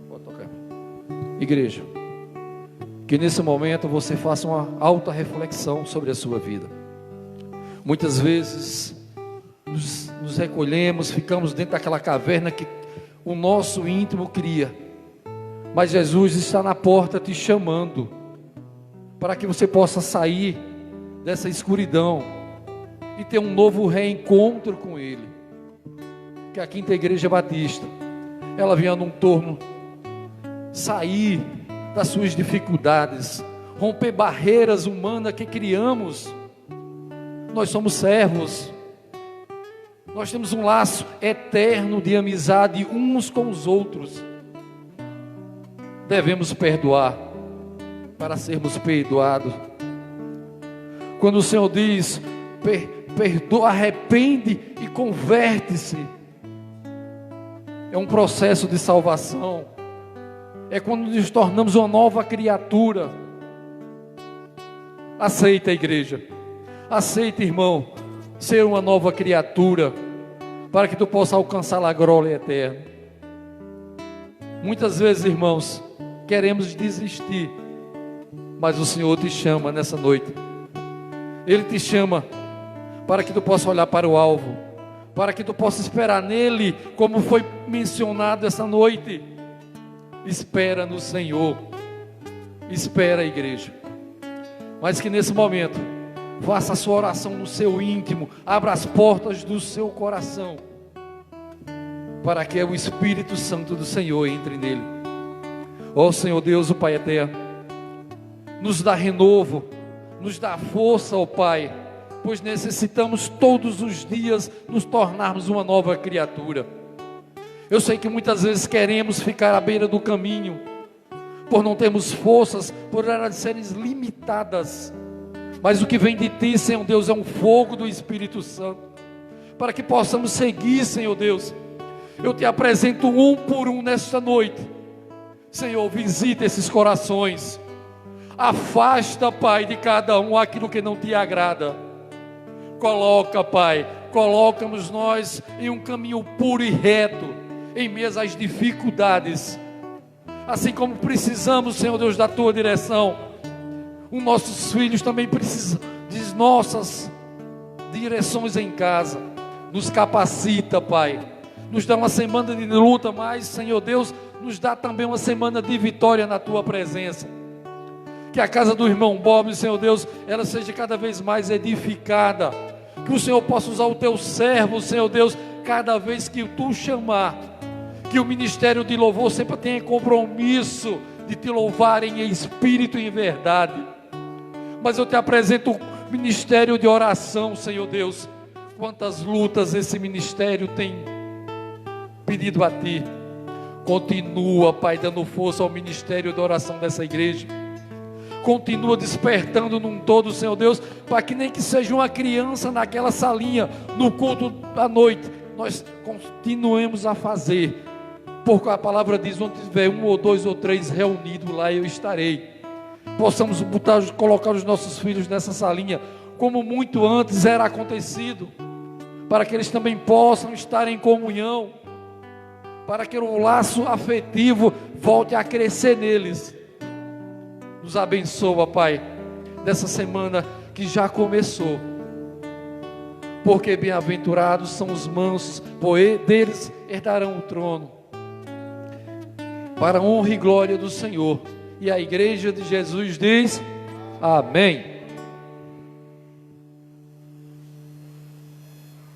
Pode tocar. Igreja, que nesse momento você faça uma alta reflexão sobre a sua vida. Muitas vezes nos recolhemos, ficamos dentro daquela caverna que o nosso íntimo cria, mas Jesus está na porta te chamando, para que você possa sair dessa escuridão e ter um novo reencontro com Ele. Que a Quinta Igreja Batista, ela vinha num torno, sair das suas dificuldades, romper barreiras humanas que criamos. Nós somos servos, nós temos um laço eterno de amizade uns com os outros. Devemos perdoar para sermos perdoados. Quando o Senhor diz, perdoa, arrepende e converte-se, é um processo de salvação, é quando nos tornamos uma nova criatura. Aceita, igreja, aceita, irmão, ser uma nova criatura, para que tu possa alcançar a glória eterna. Muitas vezes, irmãos, queremos desistir, mas o Senhor te chama nessa noite. Ele te chama para que tu possa olhar para o alvo, para que tu possa esperar nele, como foi mencionado essa noite. Espera no Senhor, espera, igreja, mas que nesse momento faça a sua oração no seu íntimo, abra as portas do seu coração, para que o Espírito Santo do Senhor entre nele. Ó Senhor Deus, o Pai eterno, nos dá renovo, nos dá força, ó Pai, pois necessitamos todos os dias nos tornarmos uma nova criatura. Eu sei que muitas vezes queremos ficar à beira do caminho, por não termos forças, por elas serem limitadas, mas o que vem de Ti, Senhor Deus, é um fogo do Espírito Santo, para que possamos seguir, Senhor Deus. Eu te apresento um por um nesta noite. Senhor, visita esses corações, afasta, Pai, de cada um aquilo que não te agrada. Coloca, Pai, coloca-nos nós em um caminho puro e reto, em meio às dificuldades, assim como precisamos, Senhor Deus, da Tua direção. Os nossos filhos também precisam de nossas direções em casa. Nos capacita, Pai, nos dá uma semana de luta, mas, Senhor Deus, nos dá também uma semana de vitória na Tua presença. Que a casa do irmão Bob, Senhor Deus, ela seja cada vez mais edificada. Que o Senhor possa usar o Teu servo, Senhor Deus, cada vez que Tu chamar. Que o ministério de louvor sempre tenha compromisso de Te louvar em espírito e em verdade. Mas eu Te apresento o ministério de oração, Senhor Deus. Quantas lutas esse ministério tem pedido a Ti. Continua, Pai, dando força ao ministério de oração dessa igreja. Continua despertando num todo, Senhor Deus, para que nem que seja uma criança naquela salinha, no culto da noite, nós continuemos a fazer, porque a palavra diz, onde tiver um ou dois ou três reunidos, lá eu estarei. Possamos colocar os nossos filhos nessa salinha, como muito antes era acontecido, para que eles também possam estar em comunhão, para que o laço afetivo volte a crescer neles. Nos abençoa, Pai, nessa semana que já começou, porque bem-aventurados são os mansos, pois deles herdarão o trono, para a honra e glória do Senhor. E a igreja de Jesus diz: amém.